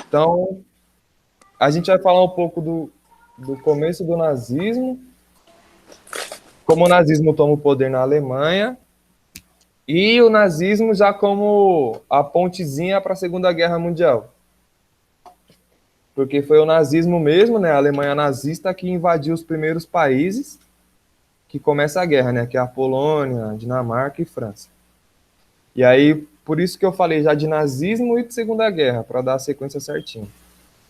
Então, a gente vai falar um pouco do começo do nazismo, como o nazismo toma o poder na Alemanha, e o nazismo já como a pontezinha para a Segunda Guerra Mundial. Porque foi o nazismo mesmo, né, a Alemanha nazista, que invadiu os primeiros países que começa a guerra, né, que é a Polônia, Dinamarca e França. E aí, por isso que eu falei já de nazismo e de Segunda Guerra, para dar a sequência certinha.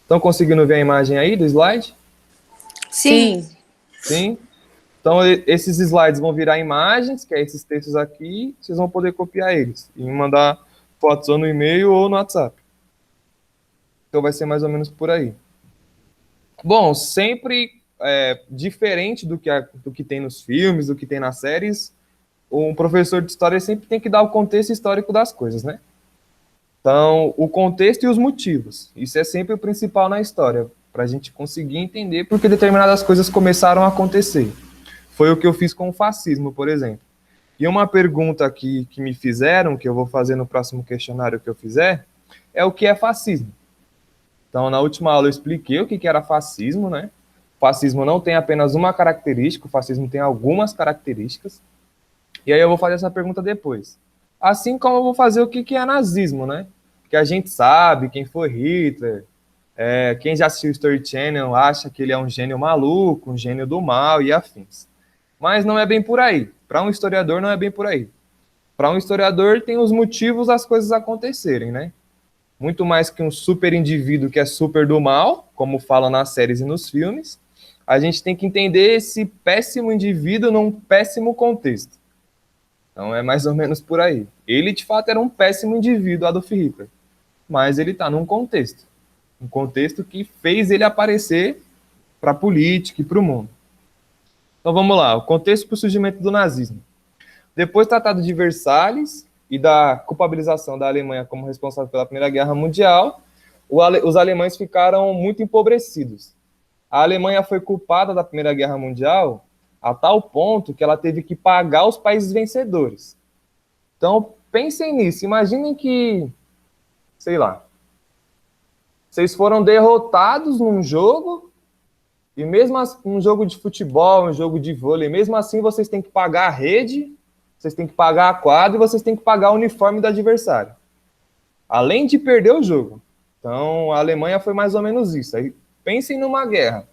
Estão conseguindo ver a imagem aí do slide? Sim. Sim? Então, esses slides vão virar imagens, que é esses textos aqui, vocês vão poder copiar eles e me mandar fotos ou no e-mail ou no WhatsApp. Então, vai ser mais ou menos por aí. Bom, sempre diferente do que tem nos filmes, do que tem nas séries, um professor de história sempre tem que dar o contexto histórico das coisas, né? Então, o contexto e os motivos. Isso é sempre o principal na história, para a gente conseguir entender por que determinadas coisas começaram a acontecer. Foi o que eu fiz com o fascismo, por exemplo. E uma pergunta aqui que me fizeram, que eu vou fazer no próximo questionário que eu fizer, é o que é fascismo. Então, na última aula eu expliquei o que era fascismo, né? O fascismo não tem apenas uma característica, o fascismo tem algumas características. E aí eu vou fazer essa pergunta depois. Assim como eu vou fazer o que é nazismo, né? Que a gente sabe quem foi Hitler, quem já assistiu o Story Channel acha que ele é um gênio maluco, um gênio do mal e afins. Mas não é bem por aí. Para um historiador não é bem por aí. Para um historiador tem os motivos das coisas acontecerem, né? Muito mais que um super indivíduo que é super do mal, como fala nas séries e nos filmes, a gente tem que entender esse péssimo indivíduo num péssimo contexto. Então é mais ou menos por aí. Ele, de fato, era um péssimo indivíduo, Adolf Hitler. Mas ele está num contexto. Um contexto que fez ele aparecer para a política e para o mundo. Então vamos lá, o contexto para o surgimento do nazismo. Depois do Tratado de Versalhes e da culpabilização da Alemanha como responsável pela Primeira Guerra Mundial, os alemães ficaram muito empobrecidos. A Alemanha foi culpada da Primeira Guerra Mundial a tal ponto que ela teve que pagar os países vencedores. Então, pensem nisso. Imaginem que, sei lá, vocês foram derrotados num jogo, e mesmo assim, um jogo de futebol, um jogo de vôlei, mesmo assim vocês têm que pagar a rede, vocês têm que pagar a quadra e vocês têm que pagar o uniforme do adversário. Além de perder o jogo. Então, a Alemanha foi mais ou menos isso. Aí, pensem numa guerra.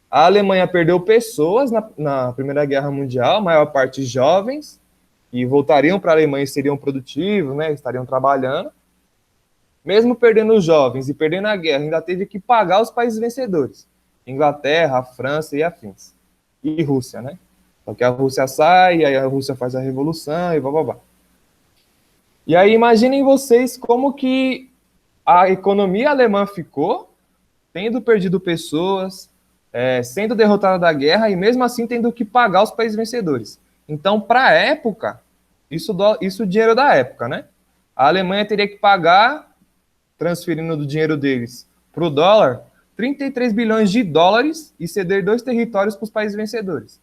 A Alemanha perdeu pessoas na Primeira Guerra Mundial, a maior parte jovens, e voltariam para a Alemanha e seriam produtivos, né, estariam trabalhando. Mesmo perdendo os jovens e perdendo a guerra, ainda teve que pagar os países vencedores. Inglaterra, França e afins. E Rússia, né? Porque a Rússia sai, aí a Rússia faz a revolução e blá, blá, blá. E aí imaginem vocês como que a economia alemã ficou, tendo perdido pessoas, sendo derrotada da guerra e mesmo assim tendo que pagar os países vencedores. Então, para a época, isso dinheiro da época, né? A Alemanha teria que pagar, transferindo do dinheiro deles para o dólar, 33 bilhões de dólares e ceder 2 territórios para os países vencedores.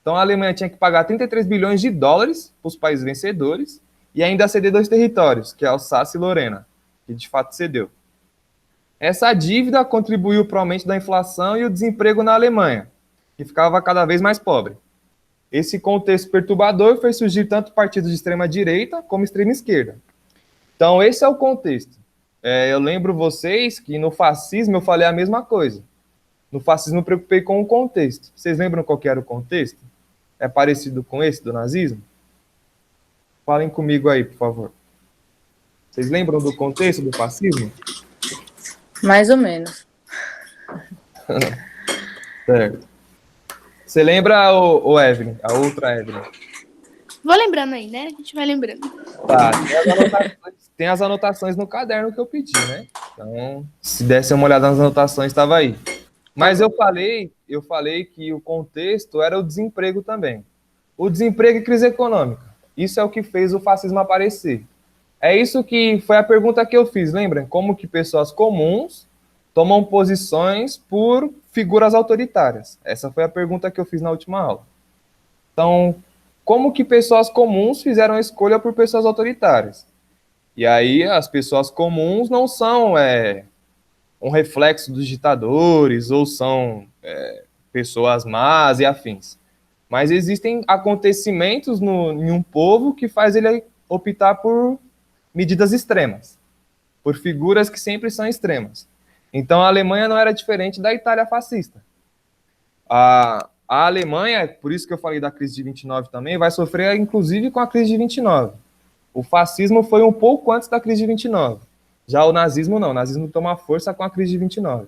Então, a Alemanha tinha que pagar 33 bilhões de dólares para os países vencedores e ainda ceder 2 territórios, que é Alsácia e Lorena, que de fato cedeu. Essa dívida contribuiu para o aumento da inflação e o desemprego na Alemanha, que ficava cada vez mais pobre. Esse contexto perturbador fez surgir tanto partidos de extrema-direita como extrema-esquerda. Então, esse é o contexto. Eu lembro vocês que no fascismo eu falei a mesma coisa. No fascismo eu me preocupei com o contexto. Vocês lembram qual que era o contexto? É parecido com esse do nazismo? Falem comigo aí, por favor. Vocês lembram do contexto do fascismo? Mais ou menos. Certo. Você lembra, o Evelyn, a outra Evelyn? Vou lembrando aí, né? A gente vai lembrando. Tá, tem as anotações no caderno que eu pedi, né? Então, se desse uma olhada nas anotações, estava aí. Mas eu falei que o contexto era o desemprego também. O desemprego e crise econômica. Isso é o que fez o fascismo aparecer. É isso que foi a pergunta que eu fiz, lembram? Como que pessoas comuns tomam posições por figuras autoritárias? Essa foi a pergunta que eu fiz na última aula. Então, como que pessoas comuns fizeram a escolha por pessoas autoritárias? E aí, as pessoas comuns não são um reflexo dos ditadores ou são pessoas más e afins. Mas existem acontecimentos em um povo que faz ele optar por medidas extremas, por figuras que sempre são extremas. Então a Alemanha não era diferente da Itália fascista. A Alemanha, por isso que eu falei da crise de 29 também, vai sofrer inclusive com a crise de 29. O fascismo foi um pouco antes da crise de 29. Já o nazismo não, o nazismo toma força com a crise de 29.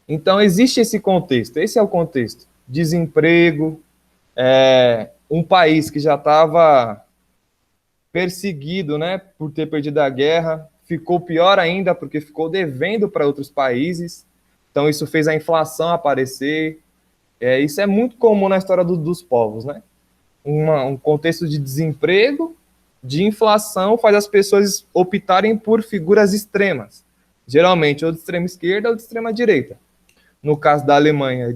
Então existe esse contexto, esse é o contexto. Desemprego, um país que já estava perseguido, né, por ter perdido a guerra, ficou pior ainda porque ficou devendo para outros países, então isso fez a inflação aparecer. Isso é muito comum na história dos povos, né? Um contexto de desemprego, de inflação, faz as pessoas optarem por figuras extremas, geralmente ou de extrema esquerda ou de extrema direita. No caso da Alemanha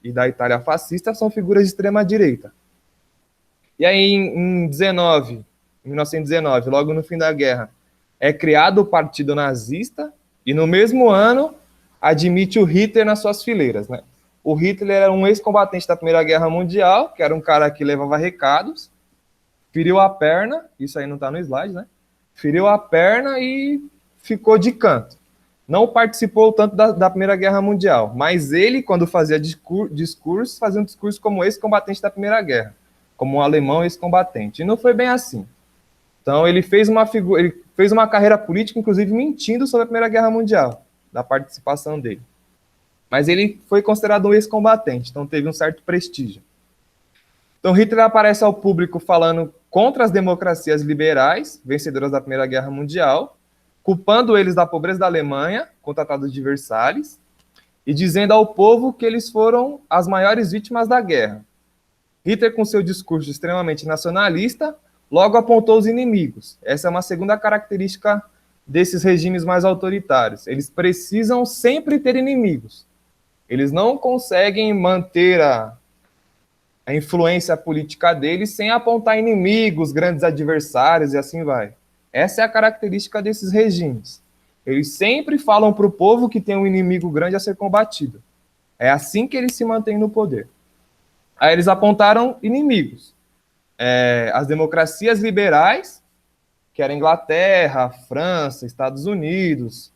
e da Itália fascista, são figuras de extrema direita. E aí, em 1919, logo no fim da guerra, é criado o Partido Nazista, e no mesmo ano admite o Hitler nas suas fileiras, né? O Hitler era um ex-combatente da Primeira Guerra Mundial, que era um cara que levava recados, feriu a perna, isso aí não está no slide, né? Feriu a perna e ficou de canto. Não participou tanto da Primeira Guerra Mundial, mas ele, quando fazia discurso, fazia um discurso como ex-combatente da Primeira Guerra, como um alemão ex-combatente. E não foi bem assim. Então, ele fez uma carreira política, inclusive mentindo sobre a Primeira Guerra Mundial, da participação dele. Mas ele foi considerado um ex-combatente, então teve um certo prestígio. Então, Hitler aparece ao público falando contra as democracias liberais, vencedoras da Primeira Guerra Mundial, culpando eles da pobreza da Alemanha, com o Tratado de Versalhes, e dizendo ao povo que eles foram as maiores vítimas da guerra. Hitler, com seu discurso extremamente nacionalista, logo apontou os inimigos. Essa é uma segunda característica desses regimes mais autoritários. Eles precisam sempre ter inimigos. Eles não conseguem manter a influência política deles sem apontar inimigos, grandes adversários e assim vai. Essa é a característica desses regimes. Eles sempre falam para o povo que tem um inimigo grande a ser combatido. É assim que eles se mantêm no poder. Aí eles apontaram inimigos. As democracias liberais, que eram Inglaterra, França, Estados Unidos,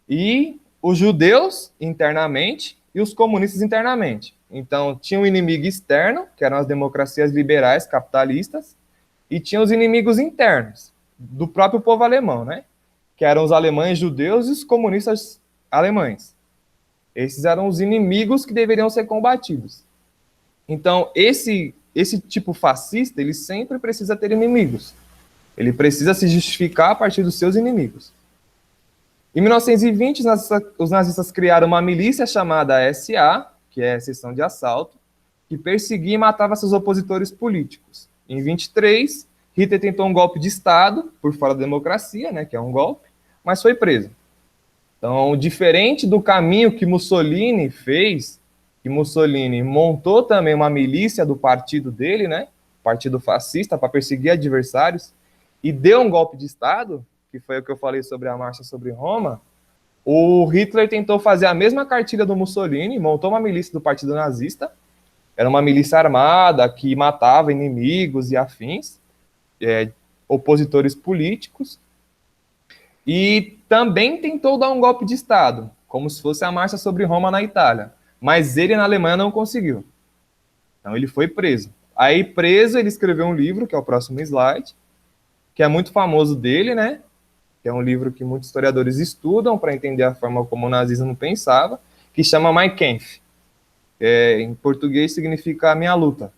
e os judeus internamente e os comunistas internamente. Então, tinha um inimigo externo, que eram as democracias liberais capitalistas, e tinha os inimigos internos, do próprio povo alemão, né? Que eram os alemães judeus e os comunistas alemães. Esses eram os inimigos que deveriam ser combatidos. Então, esse tipo fascista, ele sempre precisa ter inimigos. Ele precisa se justificar a partir dos seus inimigos. Em 1920, os nazistas criaram uma milícia chamada SA, que é a seção de assalto, que perseguia e matava seus opositores políticos. Em 23, Hitler tentou um golpe de Estado, por fora da democracia, né, que é um golpe, mas foi preso. Então, diferente do caminho que Mussolini fez, que Mussolini montou também uma milícia do partido dele, né, partido fascista, para perseguir adversários, e deu um golpe de Estado, que foi o que eu falei sobre a marcha sobre Roma, o Hitler tentou fazer a mesma cartilha do Mussolini, montou uma milícia do partido nazista, era uma milícia armada que matava inimigos e afins, opositores políticos, e também tentou dar um golpe de Estado, como se fosse a marcha sobre Roma na Itália, mas ele na Alemanha não conseguiu. Então ele foi preso. Aí preso, ele escreveu um livro, que é o próximo slide, que é muito famoso dele, né? Que é um livro que muitos historiadores estudam para entender a forma como o nazismo pensava, que chama Mein Kampf. Em português significa A Minha Luta.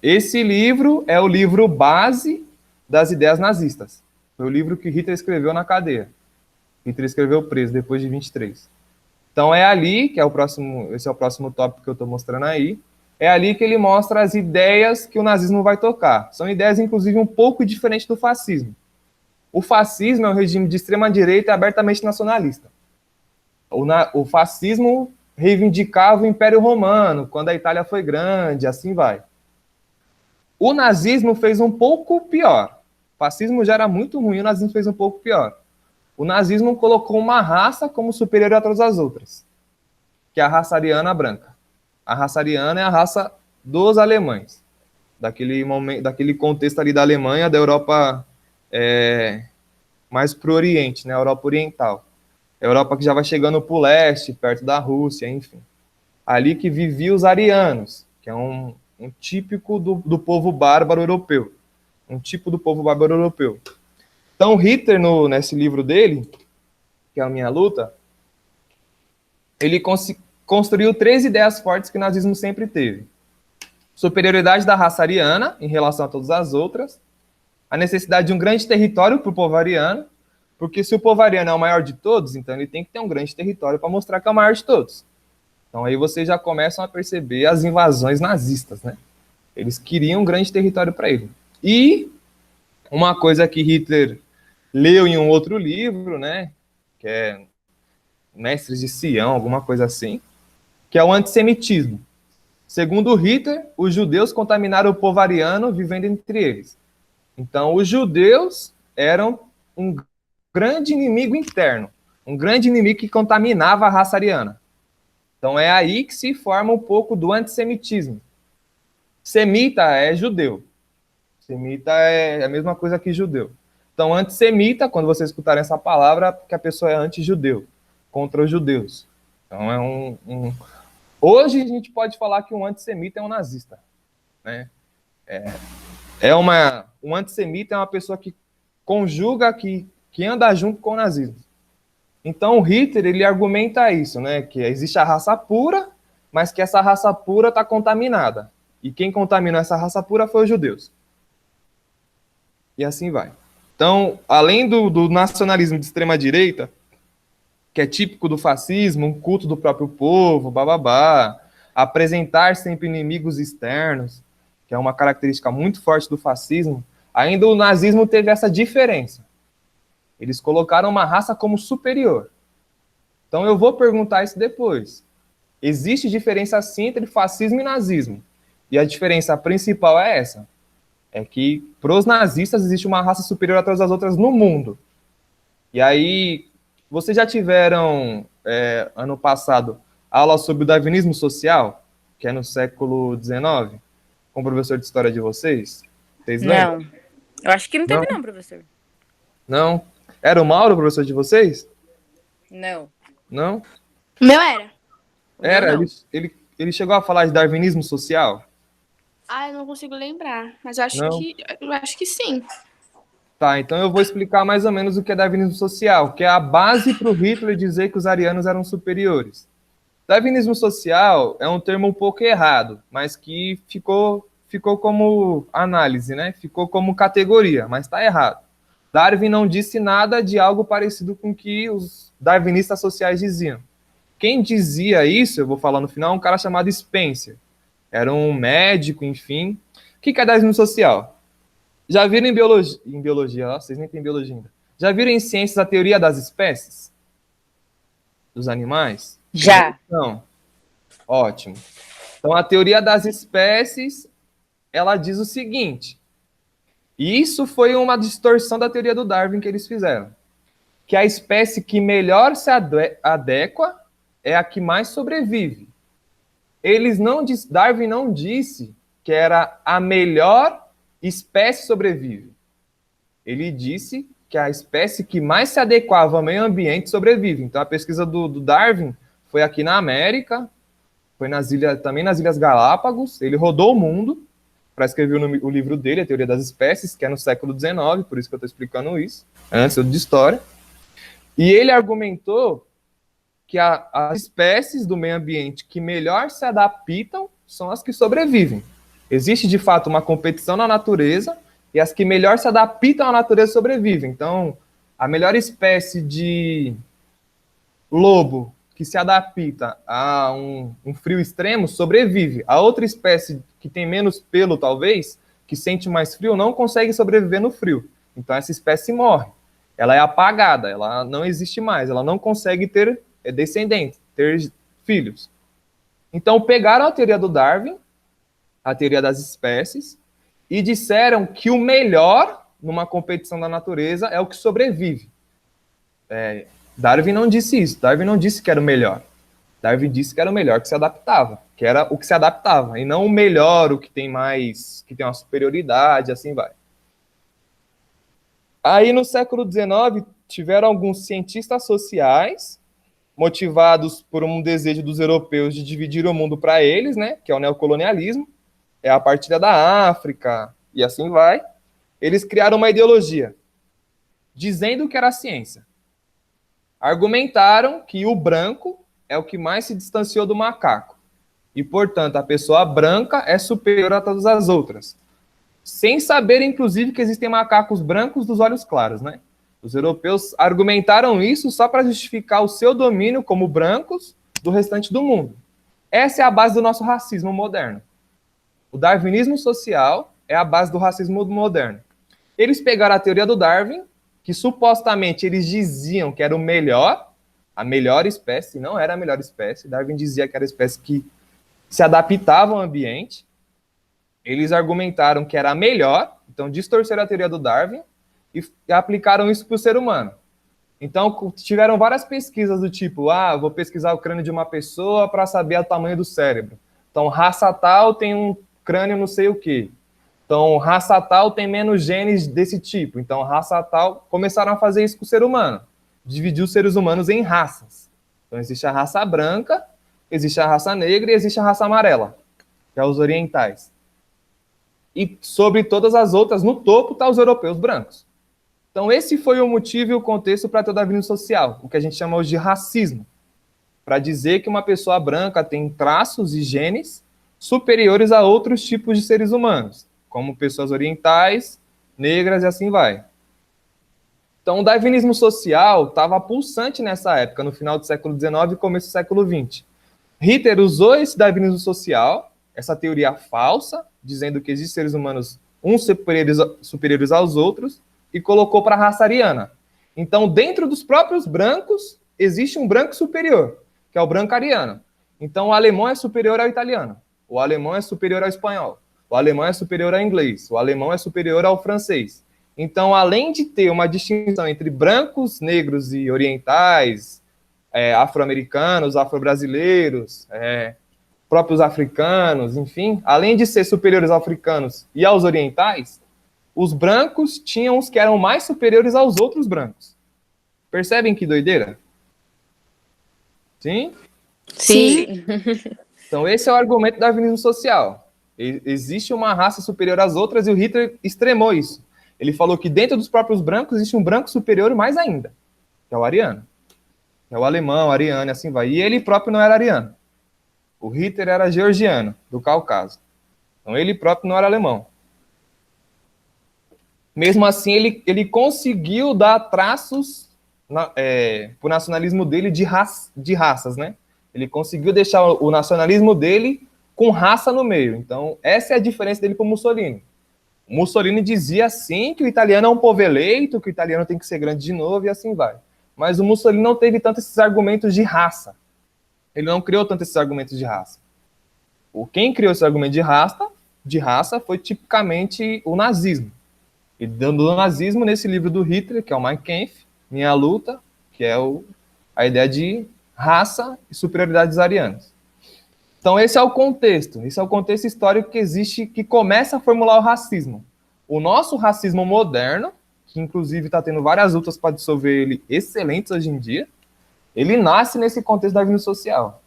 Esse livro é o livro base das ideias nazistas. Foi o livro que Hitler escreveu na cadeia. Hitler escreveu preso depois de 23. Então é ali, que é esse é o próximo tópico que eu estou mostrando aí, é ali que ele mostra as ideias que o nazismo vai tocar. São ideias, inclusive, um pouco diferentes do fascismo. O fascismo é um regime de extrema-direita e abertamente nacionalista. O fascismo reivindicava o Império Romano, quando a Itália foi grande, assim vai. O nazismo fez um pouco pior. O fascismo já era muito ruim, o nazismo fez um pouco pior. o nazismo colocou uma raça como superior a todas as outras, que é a raça ariana branca. A raça ariana é a raça dos alemães, daquele momento, daquele contexto ali da Alemanha, da Europa mais para o Oriente, né, a Europa Oriental. A Europa que já vai chegando para o leste, perto da Rússia, enfim. Ali que viviam os arianos, que é um típico do povo bárbaro europeu. Um tipo do povo bárbaro europeu. Então, Hitler, nesse livro dele, que é A Minha Luta, ele construiu 3 ideias fortes que o nazismo sempre teve. Superioridade da raça ariana em relação a todas as outras, a necessidade de um grande território para o povo ariano, porque se o povo ariano é o maior de todos, então ele tem que ter um grande território para mostrar que é o maior de todos. Então aí vocês já começam a perceber as invasões nazistas, né? Eles queriam um grande território para ele. E uma coisa que Hitler leu em um outro livro, né, que é Mestres de Sião, alguma coisa assim, que é o antissemitismo. Segundo Hitler, os judeus contaminaram o povo ariano vivendo entre eles. Então, os judeus eram um grande inimigo interno, um grande inimigo que contaminava a raça ariana. Então, é aí que se forma um pouco do antissemitismo. Semita é judeu. Semita é a mesma coisa que judeu. Então, antissemita, quando vocês escutarem essa palavra, que a pessoa é anti-judeu, contra os judeus. Então, hoje a gente pode falar que um antissemita é um nazista, né? Um antissemita é uma pessoa que conjuga, que anda junto com o nazismo. Então, o Hitler, ele argumenta isso, né? Que existe a raça pura, mas que essa raça pura está contaminada. E quem contaminou essa raça pura foi os judeus. E assim vai. Então, além do nacionalismo de extrema-direita, que é típico do fascismo, um culto do próprio povo, bababá, apresentar sempre inimigos externos, que é uma característica muito forte do fascismo, ainda o nazismo teve essa diferença. Eles colocaram uma raça como superior. Então eu vou perguntar isso depois. Existe diferença sim entre fascismo e nazismo. E a diferença principal é essa. É que para os nazistas existe uma raça superior a todas as outras no mundo. E aí, vocês já tiveram, ano passado, aula sobre o darwinismo social, que é no século XIX, com o professor de história de vocês? Vocês lembram? Não. Eu acho que não teve, não, professor. Não? Era o Mauro, o professor de vocês? Não. Não? O meu era. Era? Não. Ele chegou a falar de darwinismo social? Ah, eu não consigo lembrar. Mas eu Não? acho que sim. Tá, então eu vou explicar mais ou menos o que é darwinismo social, que é a base para o Hitler dizer que os arianos eram superiores. Darwinismo social é um termo um pouco errado, mas que ficou como análise, né? Ficou como categoria, mas está errado. Darwin não disse nada de algo parecido com o que os darwinistas sociais diziam. Quem dizia isso, eu vou falar no final, é um cara chamado Spencer. Era um médico, enfim. O que é darwinismo social? Já viram em biologia, ó, vocês nem têm biologia ainda. Já viram em ciências a teoria das espécies? Dos animais? Já. Não. Ótimo. Então, a teoria das espécies, ela diz o seguinte, e isso foi uma distorção da teoria do Darwin que eles fizeram, que a espécie que melhor se adequa é a que mais sobrevive. Darwin não disse que era a melhor espécie sobrevive. Ele disse que a espécie que mais se adequava ao meio ambiente sobrevive. Então, a pesquisa do Darwin foi aqui na América, foi também nas Ilhas Galápagos, ele rodou o mundo para escrever o livro dele, A Teoria das Espécies, que é no século XIX, por isso que eu estou explicando isso, antes de história. E ele argumentou que as espécies do meio ambiente que melhor se adaptam são as que sobrevivem. Existe, de fato, uma competição na natureza e as que melhor se adaptam à natureza sobrevivem. Então, a melhor espécie de lobo que se adapta a um frio extremo sobrevive. A outra espécie que tem menos pelo, talvez, que sente mais frio, não consegue sobreviver no frio. Então, essa espécie morre. Ela é apagada, ela não existe mais, ela não consegue ter descendentes, ter filhos. Então, pegaram a teoria do Darwin, a teoria das espécies, e disseram que o melhor numa competição da natureza é o que sobrevive. Darwin não disse isso. Darwin não disse que era o melhor. Darwin disse que era o melhor que se adaptava, que era o que se adaptava, e não o melhor, o que tem mais, que tem uma superioridade, assim vai. Aí, no século XIX, tiveram alguns cientistas sociais, motivados por um desejo dos europeus de dividir o mundo para eles, né, que é o neocolonialismo, é a partilha da África, e assim vai. Eles criaram uma ideologia, dizendo que era ciência. Argumentaram que o branco é o que mais se distanciou do macaco. E, portanto, a pessoa branca é superior a todas as outras. Sem saber, inclusive, que existem macacos brancos dos olhos claros, né? Os europeus argumentaram isso só para justificar o seu domínio como brancos do restante do mundo. Essa é a base do nosso racismo moderno. O darwinismo social é a base do racismo moderno. Eles pegaram a teoria do Darwin, que supostamente eles diziam que era o melhor, a melhor espécie, não era a melhor espécie. Darwin dizia que era a espécie que se adaptava ao ambiente. Eles argumentaram que era a melhor, então distorceram a teoria do Darwin e aplicaram isso para o ser humano. Então, tiveram várias pesquisas do tipo, vou pesquisar o crânio de uma pessoa para saber o tamanho do cérebro. Então, raça tal tem um crânio não sei o quê. Então, raça tal tem menos genes desse tipo. Então, raça tal... Começaram a fazer isso com o ser humano. Dividir os seres humanos em raças. Então, existe a raça branca, existe a raça negra e existe a raça amarela, que é os orientais. E sobre todas as outras, no topo, tá os europeus brancos. Então, esse foi o motivo e o contexto para ter o darwinismo social, o que a gente chama hoje de racismo, para dizer que uma pessoa branca tem traços e genes superiores a outros tipos de seres humanos, como pessoas orientais, negras e assim vai. Então, o darwinismo social estava pulsante nessa época, no final do século XIX e começo do século XX. Hitler usou esse darwinismo social, essa teoria falsa, dizendo que existem seres humanos uns superiores aos outros, e colocou para a raça ariana. Então, dentro dos próprios brancos, existe um branco superior, que é o branco ariano. Então, o alemão é superior ao italiano, o alemão é superior ao espanhol, o alemão é superior ao inglês, o alemão é superior ao francês. Então, além de ter uma distinção entre brancos, negros e orientais, afro-americanos, afro-brasileiros, próprios africanos, enfim, além de ser superiores aos africanos e aos orientais, os brancos tinham os que eram mais superiores aos outros brancos. Percebem que doideira? Sim? Sim. Então, esse é o argumento do darwinismo social. Existe uma raça superior às outras e o Hitler extremou isso. Ele falou que dentro dos próprios brancos existe um branco superior mais ainda, que é o ariano. Que é o alemão, ariano, e assim vai. E ele próprio não era ariano. O Hitler era georgiano, do Cáucaso. Então, ele próprio não era alemão. Mesmo assim, ele conseguiu dar traços para o nacionalismo dele de raças, né? Ele conseguiu deixar o nacionalismo dele com raça no meio. Então, essa é a diferença dele para o Mussolini. O Mussolini dizia, sim, que o italiano é um povo eleito, que o italiano tem que ser grande de novo, e assim vai. Mas o Mussolini não teve tanto esses argumentos de raça. Ele não criou tanto esses argumentos de raça. Quem criou esse argumento de raça foi tipicamente o nazismo. E dando o nazismo nesse livro do Hitler, que é o Mein Kampf, Minha Luta, que é a ideia de raça e superioridade dos arianos. Então esse é o contexto histórico que existe, que começa a formular o racismo. O nosso racismo moderno, que inclusive está tendo várias lutas para dissolver ele, excelentes hoje em dia, ele nasce nesse contexto darwinismo social.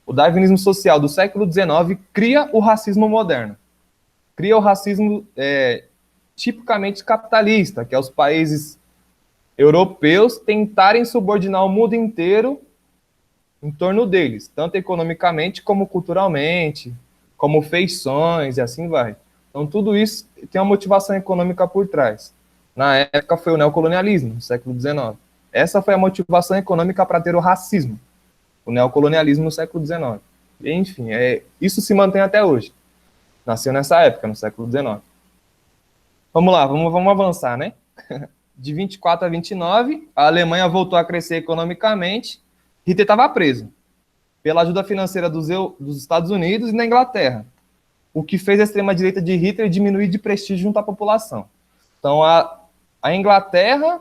O darwinismo social do século XIX cria o racismo moderno. Cria o racismo tipicamente capitalista, que é os países europeus tentarem subordinar o mundo inteiro em torno deles, tanto economicamente como culturalmente, como feições e assim vai. Então tudo isso tem uma motivação econômica por trás. Na época foi o neocolonialismo, no século XIX. Essa foi a motivação econômica para ter o racismo, o neocolonialismo no século XIX. E, enfim, isso se mantém até hoje. Nasceu nessa época, no século XIX. Vamos lá, vamos avançar, né? De 24 a 29, a Alemanha voltou a crescer economicamente. Hitler estava preso pela ajuda financeira dos Estados Unidos e da Inglaterra, o que fez a extrema-direita de Hitler diminuir de prestígio junto à população. Então, a Inglaterra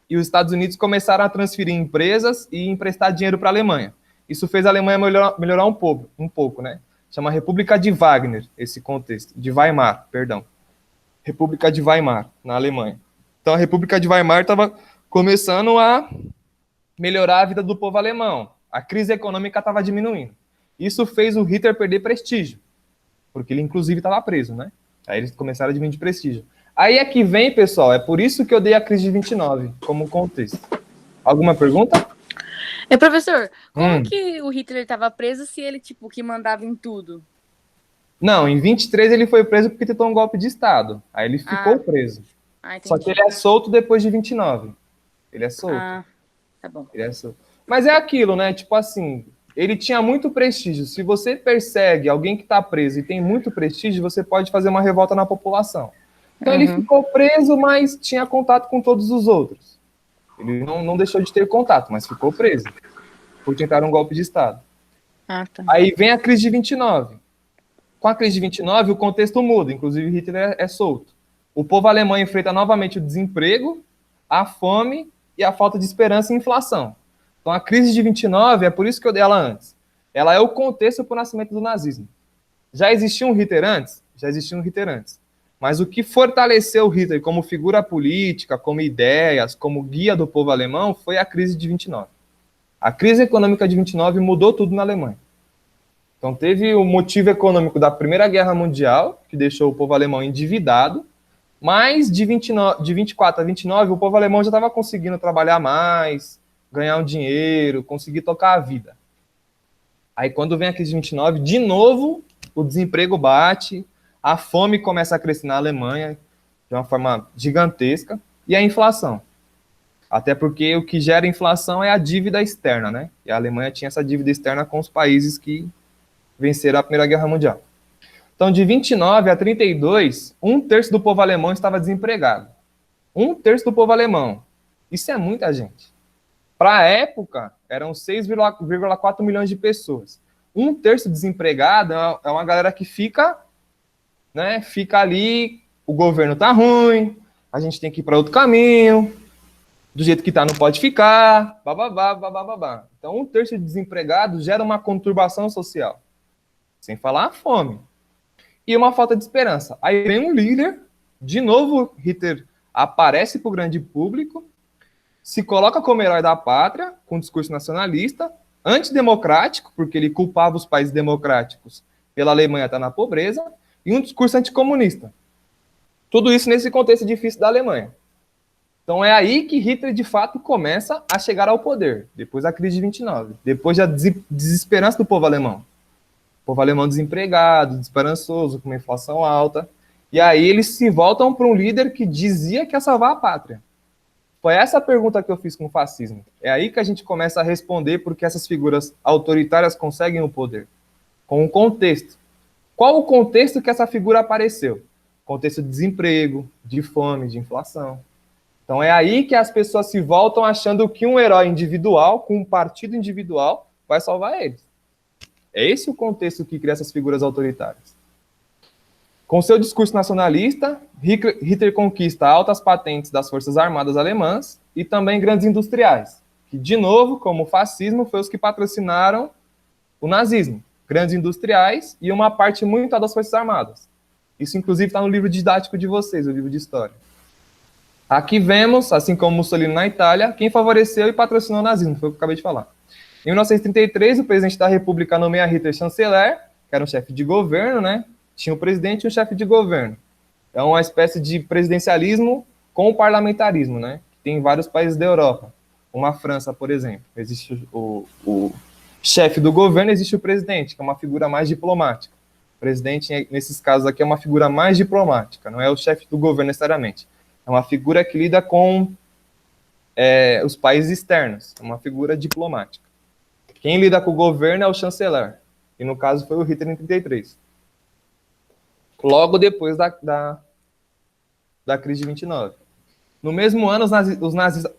e os Estados Unidos começaram a transferir empresas e emprestar dinheiro para a Alemanha. Isso fez a Alemanha melhorar um pouco, né? Chama República de Wagner, esse contexto, de Weimar, perdão. República de Weimar, na Alemanha. Então, a República de Weimar estava começando a melhorar a vida do povo alemão. A crise econômica estava diminuindo. Isso fez o Hitler perder prestígio, porque ele, inclusive, estava preso, né? Aí eles começaram a diminuir prestígio. Aí é que vem, pessoal, é por isso que eu dei a crise de 29 como contexto. Alguma pergunta? Professor, como que o Hitler estava preso se ele, tipo, que mandava em tudo? Não, em 23 ele foi preso porque tentou um golpe de Estado. Aí ele ficou preso. Só que ele é solto depois de 29. Ele é solto. Tá bom. Ele é solto. Mas é aquilo, né? Tipo assim, ele tinha muito prestígio. Se você persegue alguém que está preso e tem muito prestígio, você pode fazer uma revolta na população. Então ele ficou preso, mas tinha contato com todos os outros. Ele não deixou de ter contato, mas ficou preso por tentar um golpe de Estado. Tá. Aí vem a crise de 29. Com a crise de 29, o contexto muda. Inclusive, Hitler é solto. O povo alemão enfrenta novamente o desemprego, a fome e a falta de esperança e inflação. Então, a crise de 29, é por isso que eu dei ela antes. Ela é o contexto para o nascimento do nazismo. Já existia um Hitler antes? Já existia um Hitler antes. Mas o que fortaleceu o Hitler como figura política, como ideias, como guia do povo alemão, foi a crise de 29. A crise econômica de 29 mudou tudo na Alemanha. Então teve o motivo econômico da Primeira Guerra Mundial, que deixou o povo alemão endividado, mas de 24 a 29 o povo alemão já estava conseguindo trabalhar mais, ganhar um dinheiro, conseguir tocar a vida. Aí quando vem a crise de 29, de novo o desemprego bate, a fome começa a crescer na Alemanha de uma forma gigantesca, e a inflação. Até porque o que gera inflação é a dívida externa, né? E a Alemanha tinha essa dívida externa com os países que venceram a Primeira Guerra Mundial. Então, de 29 a 32, 1/3 do povo alemão estava desempregado. 1/3 do povo alemão. Isso é muita gente. Para a época, eram 6,4 milhões de pessoas. 1/3 desempregado é uma galera que fica, né? Fica ali, o governo tá ruim, a gente tem que ir para outro caminho, do jeito que tá não pode ficar, bababá, bababá. Então, 1/3 de desempregado gera uma conturbação social. Sem falar a fome. E uma falta de esperança. Aí vem um líder, de novo Hitler aparece para o grande público, se coloca como herói da pátria, com um discurso nacionalista, antidemocrático, porque ele culpava os países democráticos pela Alemanha estar na pobreza, e um discurso anticomunista. Tudo isso nesse contexto difícil da Alemanha. Então é aí que Hitler, de fato, começa a chegar ao poder, depois da crise de 29, depois da desesperança do povo alemão. O povo alemão desempregado, desesperançoso, com uma inflação alta. E aí eles se voltam para um líder que dizia que ia salvar a pátria. Foi essa a pergunta que eu fiz com o fascismo. É aí que a gente começa a responder por que essas figuras autoritárias conseguem o poder. Com um contexto. Qual o contexto que essa figura apareceu? Contexto de desemprego, de fome, de inflação. Então é aí que as pessoas se voltam achando que um herói individual, com um partido individual, vai salvar eles. É esse o contexto que cria essas figuras autoritárias. Com seu discurso nacionalista, Hitler conquista altas patentes das forças armadas alemãs e também grandes industriais, que, de novo, como o fascismo, foi os que patrocinaram o nazismo. Grandes industriais e uma parte muito das forças armadas. Isso, inclusive, está no livro didático de vocês, o livro de história. Aqui vemos, assim como Mussolini na Itália, quem favoreceu e patrocinou o nazismo, foi o que eu acabei de falar. Em 1933, o presidente da República nomeia Hitler chanceler, que era um chefe de governo, né? Tinha o presidente e um chefe de governo. É uma espécie de presidencialismo com o parlamentarismo, né? Tem em vários países da Europa, como a França, por exemplo. Existe o chefe do governo, existe o presidente, que é uma figura mais diplomática. O presidente, nesses casos aqui, é uma figura mais diplomática, não é o chefe do governo necessariamente. É uma figura que lida com os países externos, é uma figura diplomática. Quem lida com o governo é o chanceler, e no caso foi o Hitler em 1933. Logo depois da crise de 29. No mesmo ano,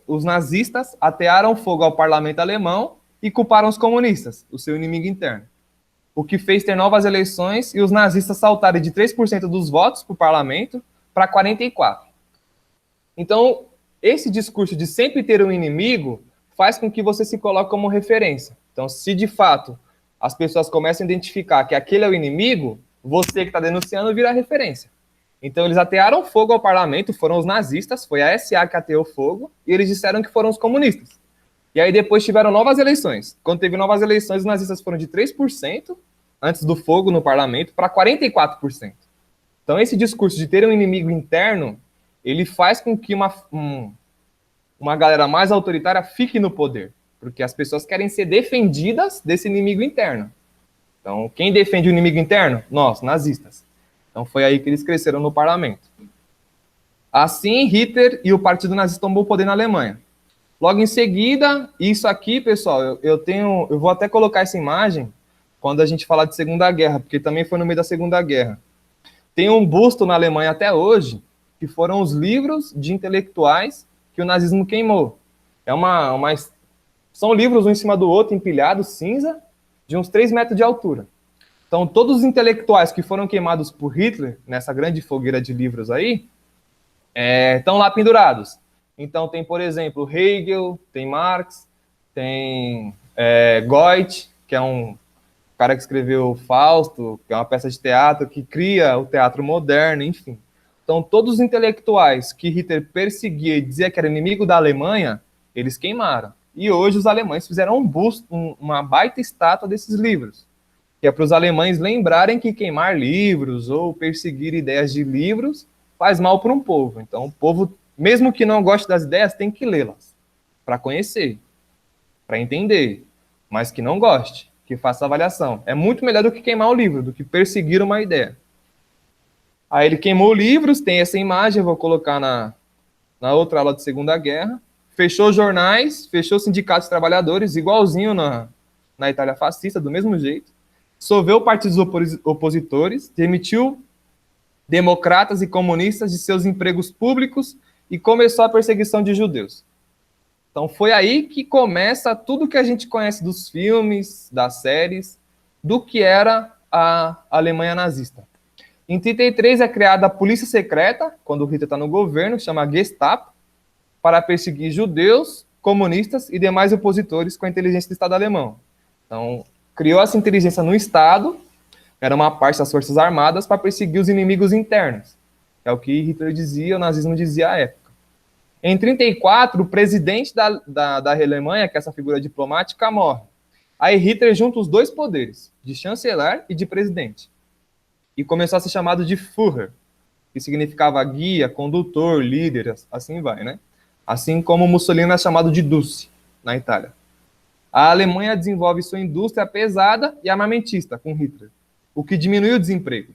os nazistas atearam fogo ao parlamento alemão e culparam os comunistas, o seu inimigo interno. O que fez ter novas eleições e os nazistas saltarem de 3% dos votos para o parlamento para 44%. Então, esse discurso de sempre ter um inimigo faz com que você se coloque como referência. Então, se de fato as pessoas começam a identificar que aquele é o inimigo, você que está denunciando vira referência. Então, eles atearam fogo ao parlamento, foram os nazistas, foi a SA que ateou fogo, e eles disseram que foram os comunistas. E aí depois tiveram novas eleições. Quando teve novas eleições, os nazistas foram de 3%, antes do fogo no parlamento, para 44%. Então, esse discurso de ter um inimigo interno, ele faz com que uma galera mais autoritária fique no poder, porque as pessoas querem ser defendidas desse inimigo interno. Então, quem defende o inimigo interno? Nós, nazistas. Então, foi aí que eles cresceram no parlamento. Assim, Hitler e o Partido Nazista tomou o poder na Alemanha. Logo em seguida, isso aqui, pessoal, eu vou até colocar essa imagem quando a gente falar de Segunda Guerra, porque também foi no meio da Segunda Guerra. Tem um busto na Alemanha até hoje, que foram os livros de intelectuais que o nazismo queimou. São livros um em cima do outro, empilhados, cinza, de uns 3 metros de altura. Então, todos os intelectuais que foram queimados por Hitler, nessa grande fogueira de livros aí, estão lá pendurados. Então, tem, por exemplo, Hegel, tem Marx, tem Goethe, que é um cara que escreveu Fausto, que é uma peça de teatro que cria o teatro moderno, enfim. Então, todos os intelectuais que Hitler perseguia e dizia que era inimigo da Alemanha, eles queimaram. E hoje os alemães fizeram um busto, uma baita estátua desses livros, que é para os alemães lembrarem que queimar livros ou perseguir ideias de livros faz mal para um povo. Então, o povo, mesmo que não goste das ideias, tem que lê-las, para conhecer, para entender, mas que não goste, que faça avaliação. É muito melhor do que queimar o livro, do que perseguir uma ideia. Aí ele queimou livros, tem essa imagem, eu vou colocar na outra aula de Segunda Guerra. Fechou jornais, fechou sindicatos de trabalhadores, igualzinho na Itália fascista, do mesmo jeito. Dissolveu partidos opositores, demitiu democratas e comunistas de seus empregos públicos e começou a perseguição de judeus. Então foi aí que começa tudo que a gente conhece dos filmes, das séries, do que era a Alemanha nazista. Em 1933 é criada a polícia secreta, quando o Hitler está no governo, chama Gestapo, para perseguir judeus, comunistas e demais opositores com a inteligência do Estado alemão. Então, criou essa inteligência no Estado, era uma parte das Forças Armadas, para perseguir os inimigos internos. É o que Hitler dizia, o nazismo dizia à época. Em 1934, o presidente da Alemanha, que é essa figura diplomática, morre. Aí Hitler junta os dois poderes, de chanceler e de presidente. E começou a ser chamado de Führer, que significava guia, condutor, líder, assim vai, né? Assim como Mussolini é chamado de Duce, na Itália. A Alemanha desenvolve sua indústria pesada e armamentista com Hitler, o que diminui o desemprego.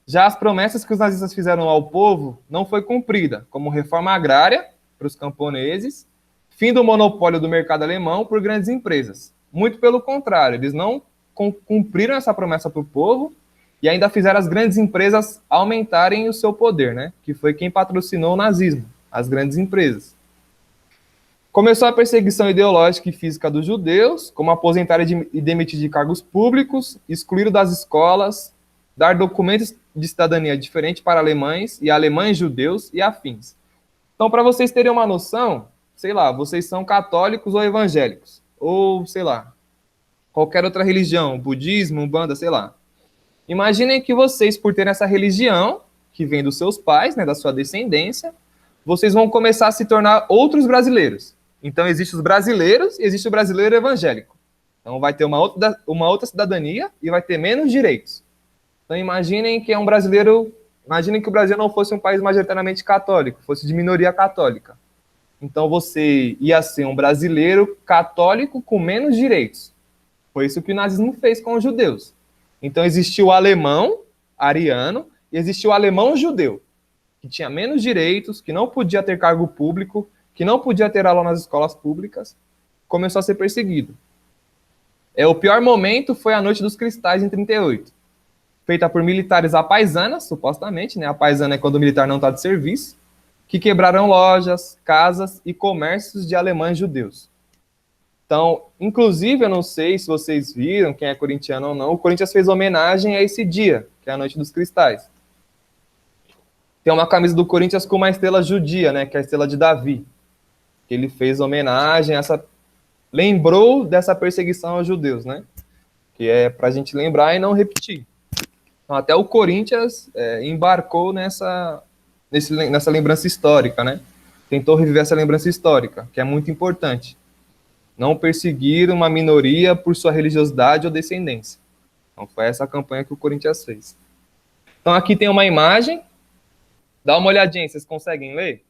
Já as promessas que os nazistas fizeram ao povo não foi cumprida, como reforma agrária para os camponeses, fim do monopólio do mercado alemão por grandes empresas. Muito pelo contrário, eles não cumpriram essa promessa para o povo e ainda fizeram as grandes empresas aumentarem o seu poder, né? Que foi quem patrocinou o nazismo, as grandes empresas. Começou a perseguição ideológica e física dos judeus, como aposentar e demitir de cargos públicos, excluir das escolas, dar documentos de cidadania diferente para alemães e alemães judeus e afins. Então, para vocês terem uma noção, sei lá, vocês são católicos ou evangélicos, ou, sei lá, qualquer outra religião, budismo, umbanda, sei lá. Imaginem que vocês, por terem essa religião, que vem dos seus pais, né, da sua descendência, vocês vão começar a se tornar outros brasileiros. Então, existem os brasileiros e existe o brasileiro evangélico. Então, vai ter uma outra cidadania e vai ter menos direitos. Então, imaginem que é um brasileiro... Imaginem que o Brasil não fosse um país majoritariamente católico, fosse de minoria católica. Então, você ia ser um brasileiro católico com menos direitos. Foi isso que o nazismo fez com os judeus. Então, existiu o alemão ariano e existiu o alemão judeu, que tinha menos direitos, que não podia ter cargo público, que não podia ter aula nas escolas públicas, começou a ser perseguido. O pior momento foi a Noite dos Cristais, em 1938, feita por militares à paisana, supostamente, né? A paisana é quando o militar não está de serviço, que quebraram lojas, casas e comércios de alemães judeus. Então, inclusive, eu não sei se vocês viram, quem é corintiano ou não, o Corinthians fez homenagem a esse dia, que é a Noite dos Cristais. Tem uma camisa do Corinthians com uma estrela judia, né, que é a estrela de Davi. que ele fez homenagem a essa... Lembrou dessa perseguição aos judeus, né? Que é para a gente lembrar e não repetir. Então, até o Corinthians embarcou nessa lembrança histórica, né? Tentou reviver essa lembrança histórica, que é muito importante. Não perseguir uma minoria por sua religiosidade ou descendência. Então, foi essa a campanha que o Corinthians fez. Então, aqui tem uma imagem. Dá uma olhadinha, vocês conseguem ler?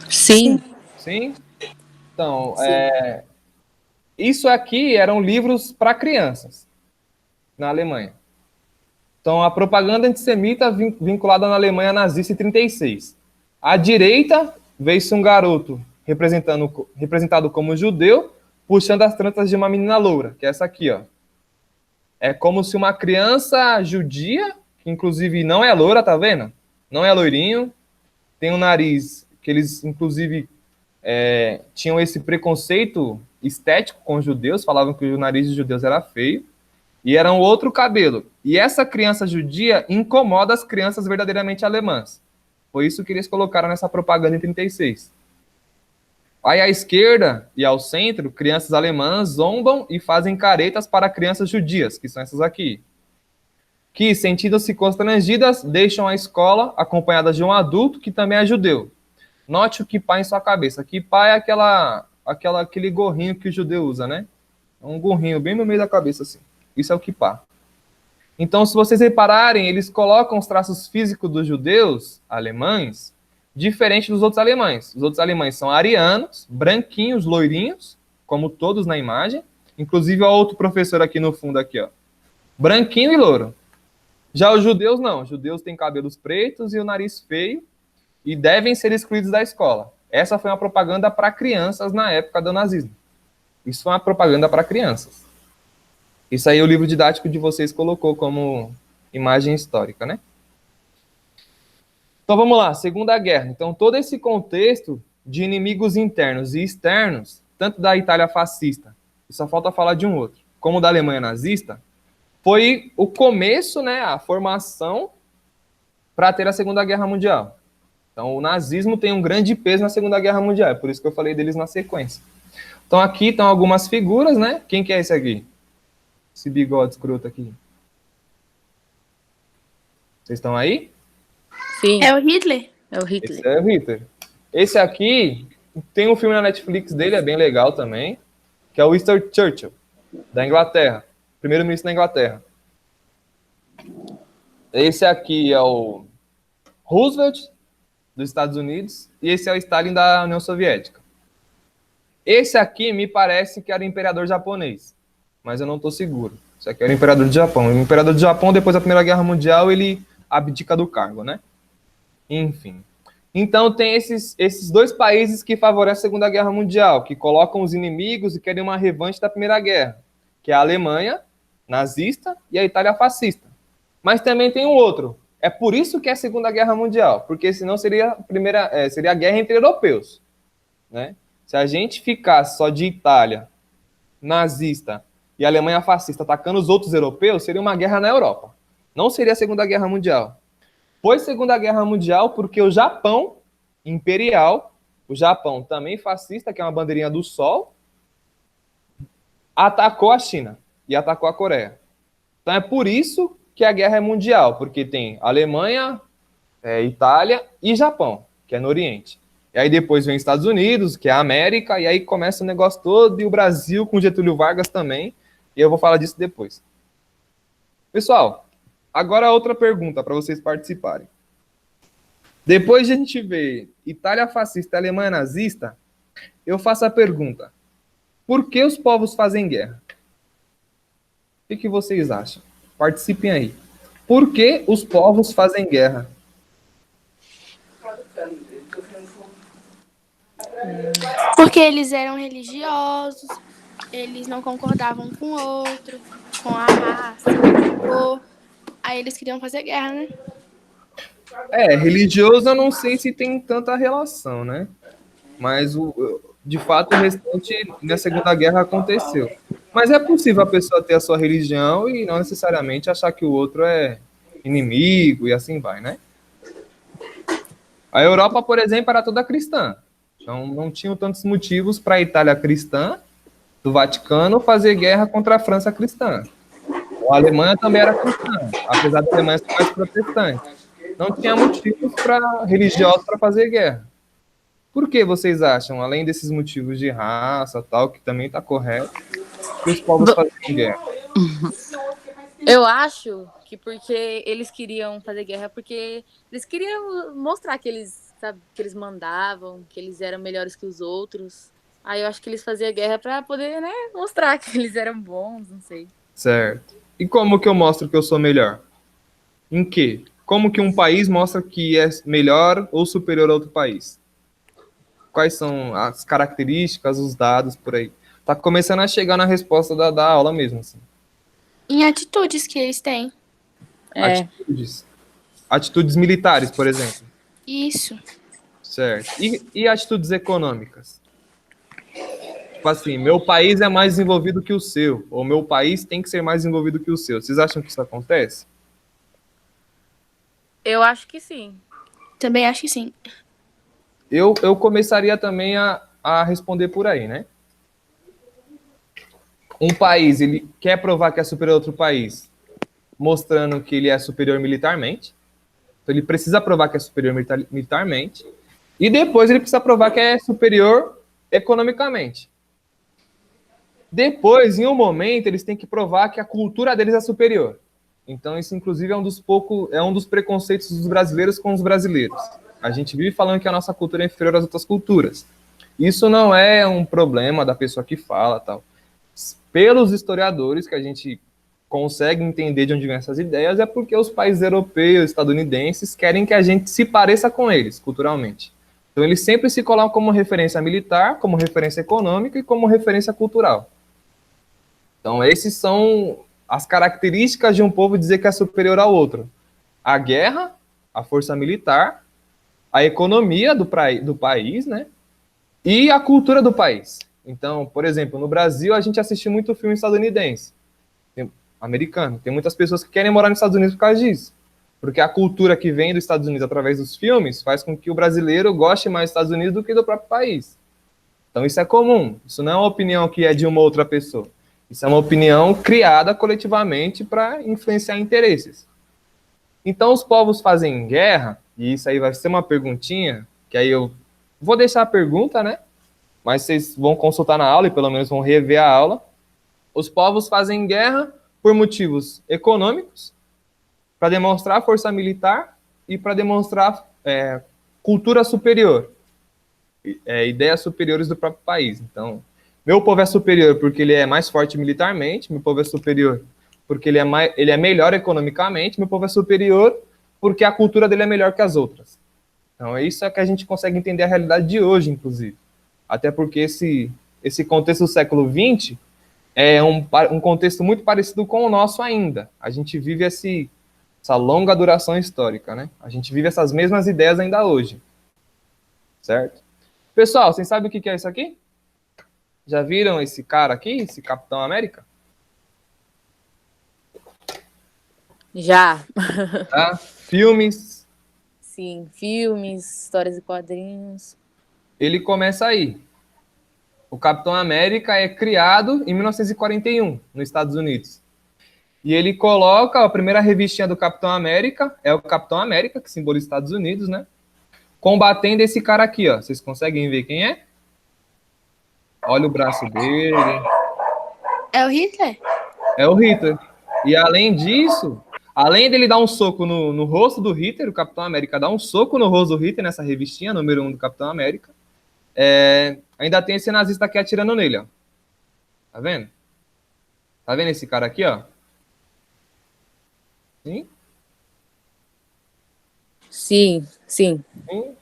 Sim. Sim? Então, isso aqui eram livros para crianças, na Alemanha. Então, a propaganda antissemita vinculada na Alemanha nazista em 1936. À direita, vê-se um garoto representado como judeu, puxando as tranças de uma menina loura, que é essa aqui, ó. É como se uma criança judia, que inclusive não é loura, tá vendo? Não é loirinho, tem um nariz que eles, inclusive, tinham esse preconceito estético com os judeus, falavam que o nariz dos judeus era feio, e era um outro cabelo. E essa criança judia incomoda as crianças verdadeiramente alemãs. Foi isso que eles colocaram nessa propaganda em 1936. Aí à esquerda e ao centro, crianças alemãs zombam e fazem caretas para crianças judias, que são essas aqui, que, sentindo-se constrangidas, deixam a escola acompanhadas de um adulto que também é judeu. Note o kippá em sua cabeça. Kippá é aquele gorrinho que o judeu usa, né? É um gorrinho bem no meio da cabeça, assim. Isso é o kippá. Então, se vocês repararem, eles colocam os traços físicos dos judeus alemães diferente dos outros alemães. Os outros alemães são arianos, branquinhos, loirinhos, como todos na imagem. Inclusive, o outro professor aqui no fundo, aqui, ó. Branquinho e louro. Já os judeus, não. Os judeus têm cabelos pretos e o nariz feio e devem ser excluídos da escola. Essa foi uma propaganda para crianças na época do nazismo. Isso foi uma propaganda para crianças. Isso aí o livro didático de vocês colocou como imagem histórica, né? Então vamos lá, Segunda Guerra. Então todo esse contexto de inimigos internos e externos, tanto da Itália fascista, e só falta falar de um outro, como da Alemanha nazista, foi o começo, né, a formação para ter a Segunda Guerra Mundial. Então o nazismo tem um grande peso na Segunda Guerra Mundial, é por isso que eu falei deles na sequência. Então aqui estão algumas figuras, né? Quem que é esse aqui? Esse bigode escroto aqui. Vocês estão aí? Sim. É o Hitler? É o Hitler. Esse é o Hitler. Esse aqui, tem um filme na Netflix dele, é bem legal também, que é o Winston Churchill, da Inglaterra. Primeiro-ministro da Inglaterra. Esse aqui é o Roosevelt, dos Estados Unidos, e esse é o Stalin da União Soviética. Esse aqui me parece que era o imperador japonês, mas eu não estou seguro. Esse aqui era o imperador do Japão. O imperador do Japão, depois da Primeira Guerra Mundial, ele abdica do cargo, né? Enfim. Então tem esses dois países que favorecem a Segunda Guerra Mundial, que colocam os inimigos e querem uma revanche da Primeira Guerra, que é a Alemanha nazista e a Itália fascista. Mas também tem um outro. É por isso que é a Segunda Guerra Mundial, porque senão seria a guerra entre europeus, né? Se a gente ficasse só de Itália nazista e Alemanha fascista atacando os outros europeus, seria uma guerra na Europa. Não seria a Segunda Guerra Mundial. Foi Segunda Guerra Mundial porque o Japão imperial, o Japão também fascista, que é uma bandeirinha do sol, atacou a China e atacou a Coreia. Então é por isso que a guerra é mundial, porque tem Alemanha, Itália e Japão, que é no Oriente. E aí depois vem Estados Unidos, que é a América, e aí começa o negócio todo, e o Brasil com Getúlio Vargas também, e eu vou falar disso depois. Pessoal, agora outra pergunta para vocês participarem. Depois de a gente ver Itália fascista e Alemanha nazista, eu faço a pergunta: por que os povos fazem guerra? O que vocês acham? Participem aí. Por que os povos fazem guerra? Porque eles eram religiosos, eles não concordavam com o outro, com a raça, com a cor. Aí eles queriam fazer guerra, né? Religioso eu não sei se tem tanta relação, né? Mas, de fato, o restante na Segunda Guerra aconteceu. Mas é possível a pessoa ter a sua religião e não necessariamente achar que o outro é inimigo e assim vai, né? A Europa, por exemplo, era toda cristã. Então, não tinham tantos motivos para a Itália cristã, do Vaticano, fazer guerra contra a França cristã. A Alemanha também era cristã, apesar da Alemanha ser mais protestante. Não tinha motivos religiosos para fazer guerra. Por que vocês acham, além desses motivos de raça, tal, que também está correto, que os povos faziam guerra? Eu acho que porque eles queriam fazer guerra, porque eles queriam mostrar que eles, sabe, que eles mandavam, que eles eram melhores que os outros. Aí eu acho que eles faziam guerra para poder, né, mostrar que eles eram bons, não sei. Certo. E como que eu mostro que eu sou melhor? Em quê? Como que um país mostra que é melhor ou superior a outro país? Quais são as características, os dados por aí? Tá começando a chegar na resposta da aula mesmo, assim. Em atitudes que eles têm. Atitudes militares, por exemplo. Isso. Certo. E atitudes econômicas? Tipo assim, meu país é mais desenvolvido que o seu, ou meu país tem que ser mais desenvolvido que o seu. Vocês acham que isso acontece? Eu acho que sim. Também acho que sim. Eu começaria também a responder por aí, né? Um país, ele quer provar que é superior a outro país, mostrando que ele é superior militarmente. Então, ele precisa provar que é superior militarmente. E depois ele precisa provar que é superior economicamente. Depois, em um momento, eles têm que provar que a cultura deles é superior. Então, isso, inclusive, é um dos preconceitos dos brasileiros com os brasileiros. A gente vive falando que a nossa cultura é inferior às outras culturas. Isso não é um problema da pessoa que fala, tal. Pelos historiadores que a gente consegue entender de onde vêm essas ideias, é porque os países europeus, estadunidenses, querem que a gente se pareça com eles, culturalmente. Então, eles sempre se colocam como referência militar, como referência econômica e como referência cultural. Então, esses são as características de um povo dizer que é superior ao outro. A guerra, a força militar, a economia do país, né? E a cultura do país. Então, por exemplo, no Brasil, a gente assiste muito filme estadunidense, americano. Tem muitas pessoas que querem morar nos Estados Unidos por causa disso. Porque a cultura que vem dos Estados Unidos através dos filmes faz com que o brasileiro goste mais dos Estados Unidos do que do próprio país. Então, isso é comum. Isso não é uma opinião que é de uma outra pessoa. Isso é uma opinião criada coletivamente para influenciar interesses. Então, os povos fazem guerra, e isso aí vai ser uma perguntinha, que aí eu vou deixar a pergunta, né? Mas vocês vão consultar na aula e pelo menos vão rever a aula. Os povos fazem guerra por motivos econômicos, para demonstrar força militar e para demonstrar cultura superior, ideias superiores do próprio país. Então, meu povo é superior porque ele é mais forte militarmente, meu povo é superior porque ele é melhor economicamente, meu povo é superior porque a cultura dele é melhor que as outras. Então, é isso que a gente consegue entender a realidade de hoje, inclusive. Até porque esse contexto do século XX é um contexto muito parecido com o nosso ainda. A gente vive essa longa duração histórica, né? A gente vive essas mesmas ideias ainda hoje. Certo? Pessoal, vocês sabem o que é isso aqui? Já viram esse cara aqui, esse Capitão América? Já. Tá? Filmes. Sim, filmes, histórias e quadrinhos. Ele começa aí. O Capitão América é criado em 1941, nos Estados Unidos. E ele coloca a primeira revistinha do Capitão América, é o Capitão América, que simboliza os Estados Unidos, né? Combatendo esse cara aqui, ó. Vocês conseguem ver quem é? Olha o braço dele. É o Hitler? É o Hitler. E além disso, além dele dar um soco no rosto do Hitler, o Capitão América dá um soco no rosto do Hitler nessa revistinha, número 1 do Capitão América. Ainda tem esse nazista aqui atirando nele, ó. Tá vendo? Tá vendo esse cara aqui, ó? Sim? Sim, sim. Sim.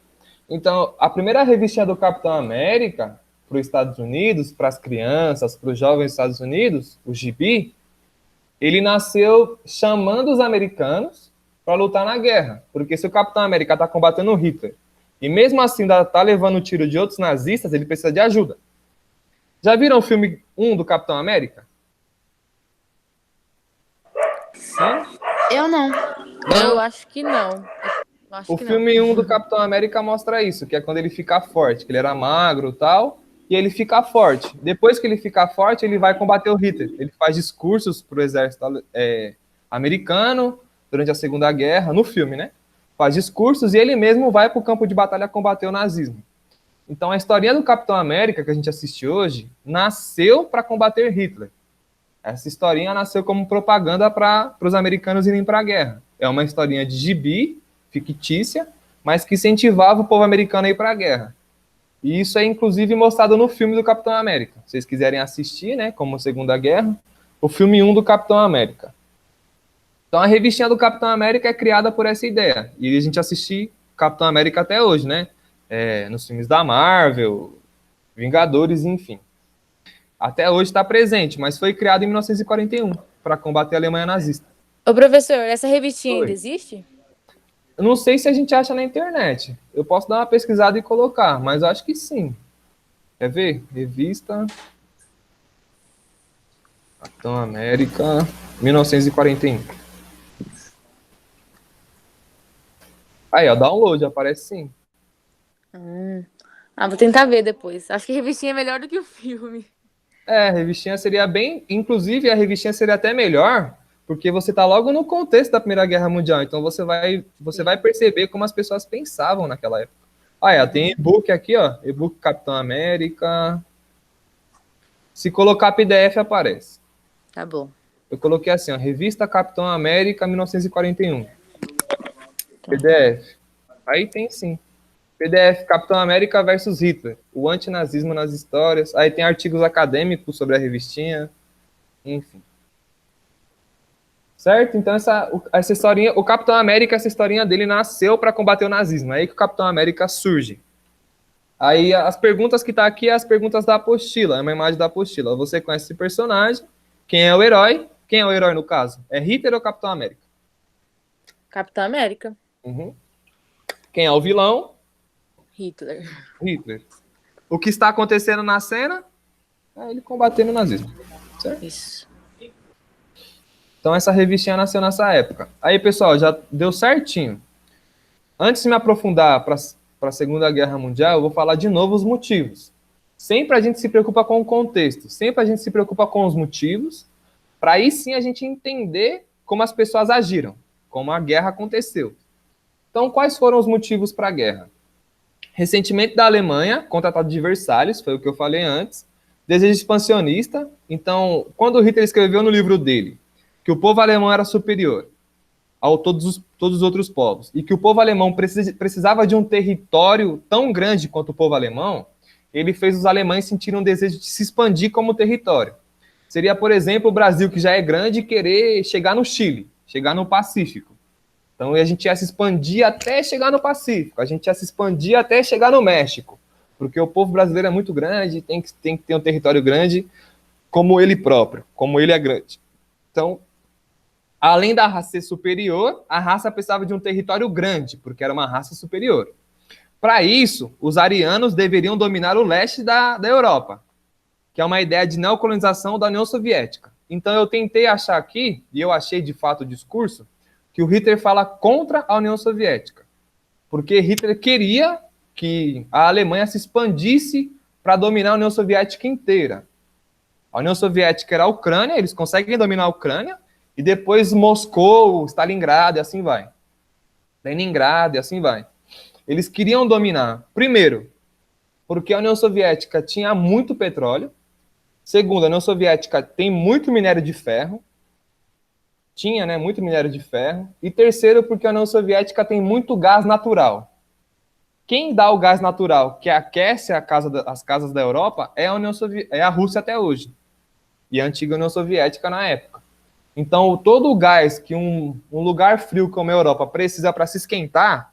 Então, a primeira revistinha do Capitão América para os Estados Unidos, para as crianças, para os jovens dos Estados Unidos, o Gibi, ele nasceu chamando os americanos para lutar na guerra. Porque se o Capitão América está combatendo o Hitler e mesmo assim ainda está levando tiro de outros nazistas, ele precisa de ajuda. Já viram o filme 1 do Capitão América? Sim? Eu não. Eu acho que não. Acho O que filme não. 1 do Capitão América mostra isso, que é quando ele fica forte, que ele era magro e tal, e ele fica forte. Depois que ele fica forte, ele vai combater o Hitler. Ele faz discursos para o exército americano durante a Segunda Guerra, no filme, né? Faz discursos e ele mesmo vai para o campo de batalha combater o nazismo. Então a historinha do Capitão América, que a gente assiste hoje, nasceu para combater Hitler. Essa historinha nasceu como propaganda para os americanos irem para a guerra. É uma historinha de gibi, fictícia, mas que incentivava o povo americano a ir para a guerra. E isso é inclusive mostrado no filme do Capitão América. Se vocês quiserem assistir, né, como Segunda Guerra, o filme 1 do Capitão América. Então a revistinha do Capitão América é criada por essa ideia. E a gente assiste Capitão América até hoje, né? Nos filmes da Marvel, Vingadores, enfim. Até hoje está presente, mas foi criado em 1941 para combater a Alemanha nazista. Ô, professor, essa revistinha ainda Oi. existe? Eu não sei se a gente acha na internet. Eu posso dar uma pesquisada e colocar, mas eu acho que sim. Quer ver? Revista Capitão América, 1941. Aí, ó, download, aparece sim. Vou tentar ver depois. Acho que a revistinha é melhor do que o filme. A revistinha seria bem... Inclusive, a revistinha seria até melhor, porque você está logo no contexto da Primeira Guerra Mundial. Então, você vai perceber como as pessoas pensavam naquela época. Olha, tem e-book aqui, ó. E-book Capitão América. Se colocar PDF, aparece. Tá bom. Eu coloquei assim, ó. Revista Capitão América, 1941. PDF. Aí tem sim. PDF Capitão América versus Hitler. O antinazismo nas histórias. Aí tem artigos acadêmicos sobre a revistinha. Enfim. Certo? Então essa historinha, o Capitão América, essa historinha dele nasceu para combater o nazismo. É aí que o Capitão América surge. Aí as perguntas que tá aqui é as perguntas da apostila, é uma imagem da apostila. Você conhece esse personagem? Quem é o herói? Quem é o herói no caso? É Hitler ou Capitão América? Capitão América. Uhum. Quem é o vilão? Hitler. Hitler. O que está acontecendo na cena? É ele combatendo o nazismo. Certo? Isso. Então essa revistinha nasceu nessa época. Aí, pessoal, já deu certinho. Antes de me aprofundar para a Segunda Guerra Mundial, eu vou falar de novo os motivos. Sempre a gente se preocupa com o contexto, sempre a gente se preocupa com os motivos, para aí sim a gente entender como as pessoas agiram, como a guerra aconteceu. Então, quais foram os motivos para a guerra? Ressentimento da Alemanha contra o Tratado de Versalhes, foi o que eu falei antes. Desejo expansionista. Então, quando Hitler escreveu no livro dele que o povo alemão era superior a todos os outros povos, e que o povo alemão precisava de um território tão grande quanto o povo alemão, ele fez os alemães sentirem um desejo de se expandir como território. Seria, por exemplo, o Brasil, que já é grande, querer chegar no Chile, chegar no Pacífico. Então a gente ia se expandir até chegar no Pacífico, a gente ia se expandir até chegar no México, porque o povo brasileiro é muito grande, tem que ter um território grande como ele próprio, como ele é grande. Então, além da raça ser superior, a raça precisava de um território grande, porque era uma raça superior. Para isso, os arianos deveriam dominar o leste da Europa, que é uma ideia de neocolonização da União Soviética. Então eu tentei achar aqui, e eu achei de fato o discurso, que o Hitler fala contra a União Soviética, porque Hitler queria que a Alemanha se expandisse para dominar a União Soviética inteira. A União Soviética era a Ucrânia, eles conseguem dominar a Ucrânia, e depois Moscou, Stalingrado, e assim vai. Leningrado, e assim vai. Eles queriam dominar, primeiro, porque a União Soviética tinha muito petróleo. Segundo, a União Soviética tem muito minério de ferro. Tinha, né, muito minério de ferro. E terceiro, porque a União Soviética tem muito gás natural. Quem dá o gás natural que aquece as casas da Europa é a Rússia até hoje. E a antiga União Soviética na época. Então, todo o gás que um lugar frio como a Europa precisa para se esquentar,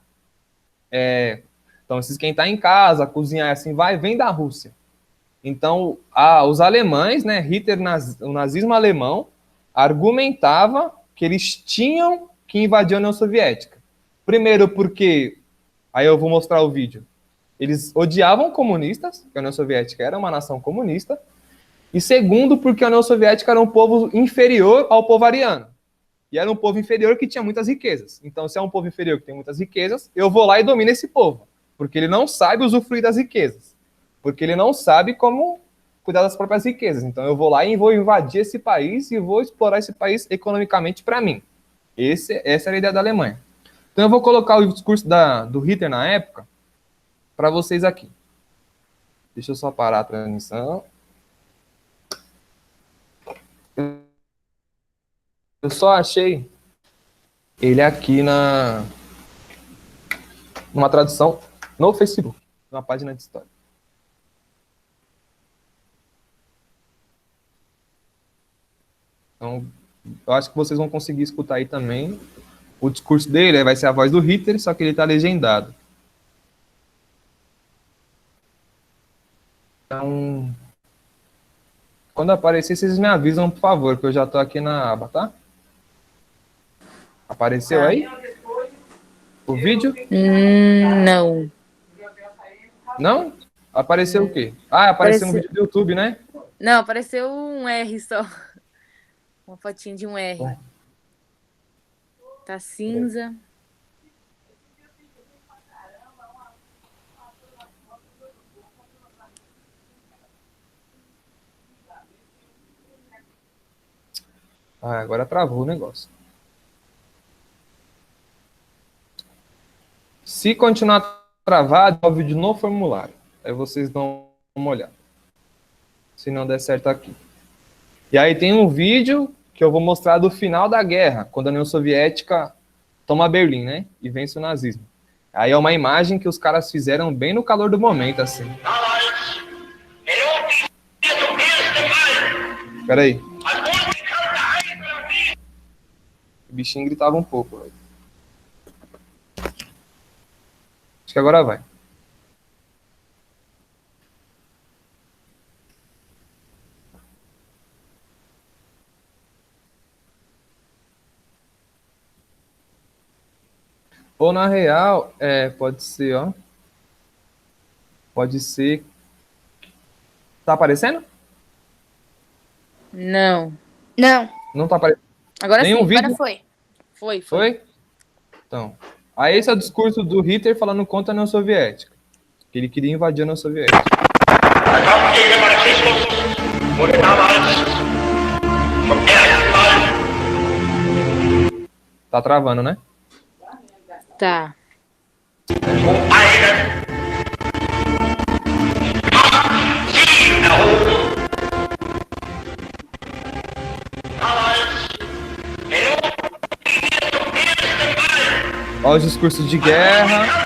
então se esquentar em casa, cozinhar assim, vem da Rússia. Então, os alemães, né, Hitler, o nazismo alemão, argumentava que eles tinham que invadir a União Soviética. Primeiro porque, aí eu vou mostrar o vídeo, eles odiavam comunistas, porque a União Soviética era uma nação comunista. E segundo, porque a União Soviética era um povo inferior ao povo ariano. E era um povo inferior que tinha muitas riquezas. Então, se é um povo inferior que tem muitas riquezas, eu vou lá e domino esse povo. Porque ele não sabe usufruir das riquezas. Porque ele não sabe como cuidar das próprias riquezas. Então, eu vou lá e vou invadir esse país e vou explorar esse país economicamente para mim. Essa era a ideia da Alemanha. Então, eu vou colocar o discurso do Hitler na época para vocês aqui. Deixa eu só parar a transmissão. Eu só achei ele aqui numa tradução no Facebook, numa página de história. Então, eu acho que vocês vão conseguir escutar aí também. O discurso dele vai ser a voz do Hitler, só que ele está legendado. Então, quando aparecer, vocês me avisam, por favor, que eu já estou aqui na aba, tá? Apareceu aí? O vídeo? Não. Não? Apareceu o quê? Ah, apareceu um vídeo do YouTube, né? Não, apareceu um R só. Uma fotinha de um R. Bom. Tá cinza. Ah, agora travou o negócio. Se continuar travado, é o vídeo no formulário. Aí vocês dão uma olhada. Se não der certo aqui. E aí tem um vídeo que eu vou mostrar do final da guerra, quando a União Soviética toma Berlim, né? E vence o nazismo. Aí é uma imagem que os caras fizeram bem no calor do momento, assim. Espera aí. O bichinho gritava um pouco, velho. Acho que agora vai. Ou na real, pode ser, ó. Pode ser. Tá aparecendo? Não. Não. Não tá aparecendo. Agora Nenhum sim. vídeo? Agora foi. Foi. Foi? Então. Aí esse é o discurso do Hitler falando contra a União Soviética. Que ele queria invadir a União Soviética. Tá travando, né? Tá. Olha os discursos de guerra.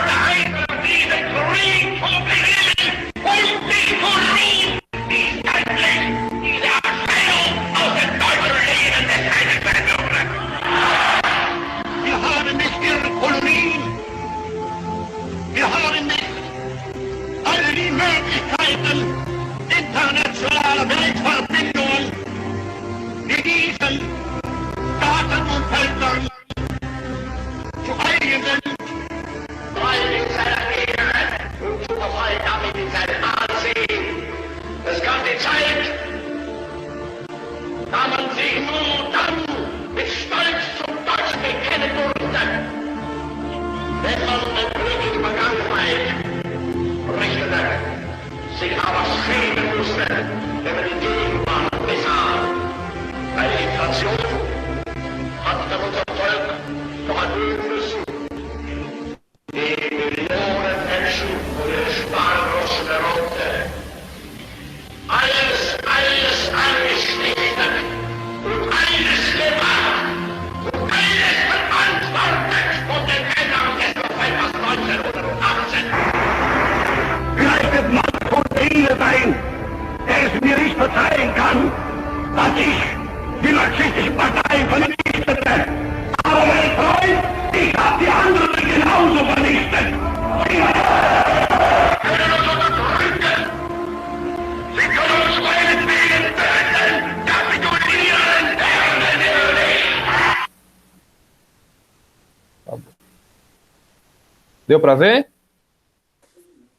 Deu para ver?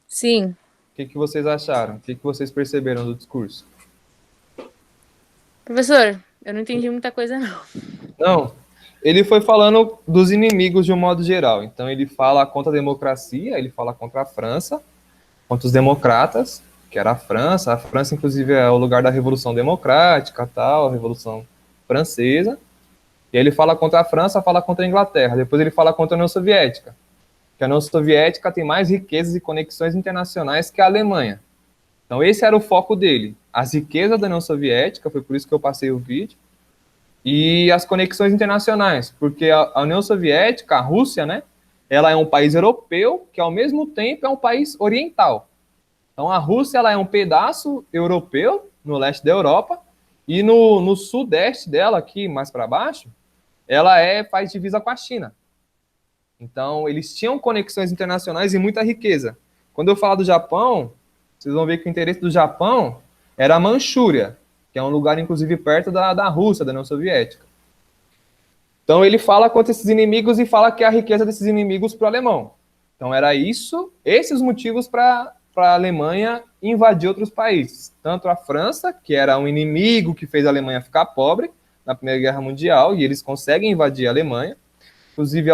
Sim. O que vocês acharam? O que vocês perceberam do discurso? Professor, eu não entendi muita coisa, não. Não. ele foi falando dos inimigos de um modo geral. Então, ele fala contra a democracia, ele fala contra a França, contra os democratas, que era a França. A França, inclusive, é o lugar da Revolução Democrática, tal, a Revolução Francesa. E aí ele fala contra a França, fala contra a Inglaterra. Depois ele fala contra a União Soviética, que a União Soviética tem mais riquezas e conexões internacionais que a Alemanha. Então, esse era o foco dele. As riquezas da União Soviética, foi por isso que eu passei o vídeo, e as conexões internacionais, porque a União Soviética, a Rússia, né, ela é um país europeu, que ao mesmo tempo é um país oriental. Então, a Rússia ela é um pedaço europeu, no leste da Europa, e no sudeste dela, aqui mais para baixo, ela faz divisa com a China. Então, eles tinham conexões internacionais e muita riqueza. Quando eu falo do Japão, vocês vão ver que o interesse do Japão era a Manchúria, que é um lugar, inclusive, perto da Rússia, da União Soviética. Então, ele fala contra esses inimigos e fala que é a riqueza desses inimigos para o alemão. Então, era esses motivos para a Alemanha invadir outros países. Tanto a França, que era um inimigo que fez a Alemanha ficar pobre na Primeira Guerra Mundial, e eles conseguem invadir a Alemanha. Inclusive,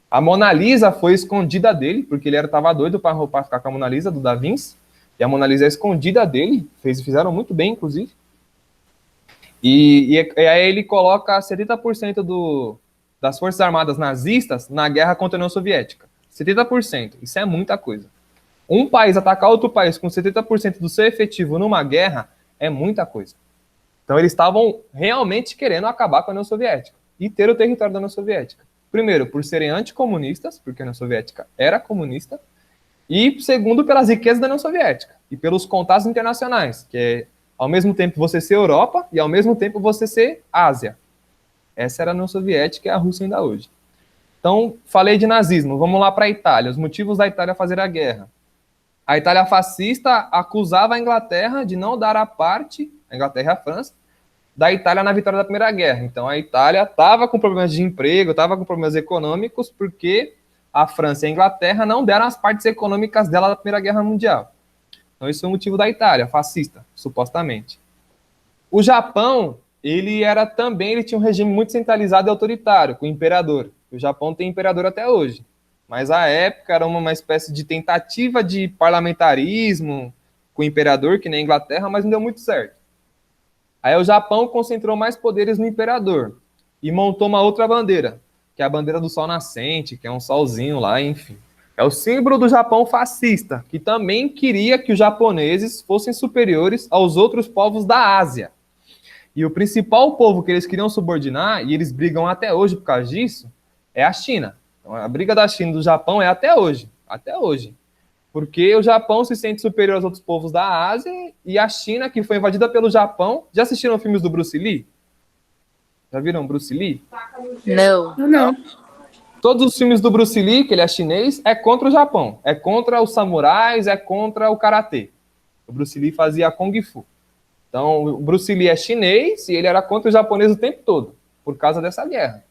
a Mona Lisa foi escondida dele, porque ele estava doido para ficar com a Mona Lisa, do Da Vinci, e a Mona Lisa é escondida dele, fizeram muito bem, inclusive. E aí ele coloca 70% das Forças Armadas nazistas na guerra contra a União Soviética. 70%, isso é muita coisa. Um país atacar outro país com 70% do seu efetivo numa guerra é muita coisa. Então eles estavam realmente querendo acabar com a União Soviética e ter o território da União Soviética. Primeiro, por serem anticomunistas, porque a União Soviética era comunista, e segundo, pelas riquezas da União Soviética e pelos contatos internacionais, que é ao mesmo tempo você ser Europa e ao mesmo tempo você ser Ásia. Essa era a União Soviética e a Rússia ainda hoje. Então, falei de nazismo, vamos lá para a Itália, os motivos da Itália fazer a guerra. A Itália fascista acusava a Inglaterra de não dar a parte, a Inglaterra e a França, da Itália na vitória da Primeira Guerra. Então, a Itália estava com problemas de emprego, estava com problemas econômicos, porque a França e a Inglaterra não deram as partes econômicas dela da Primeira Guerra Mundial. Então, esse é o motivo da Itália, fascista, supostamente. O Japão, ele tinha um regime muito centralizado e autoritário, com o imperador. O Japão tem imperador até hoje. Mas a época era uma espécie de tentativa de parlamentarismo com o imperador, que nem a Inglaterra, mas não deu muito certo. Aí o Japão concentrou mais poderes no imperador e montou uma outra bandeira, que é a bandeira do sol nascente, que é um solzinho lá, enfim. É o símbolo do Japão fascista, que também queria que os japoneses fossem superiores aos outros povos da Ásia. E o principal povo que eles queriam subordinar, e eles brigam até hoje por causa disso, é a China. Então, a briga da China e do Japão é até hoje. Porque o Japão se sente superior aos outros povos da Ásia e a China, que foi invadida pelo Japão. Já assistiram filmes do Bruce Lee? Já viram Bruce Lee? Não. Todos os filmes do Bruce Lee, que ele é chinês, é contra o Japão. É contra os samurais, é contra o karatê. O Bruce Lee fazia Kung Fu. Então, o Bruce Lee é chinês e ele era contra o japonês o tempo todo, por causa dessa guerra.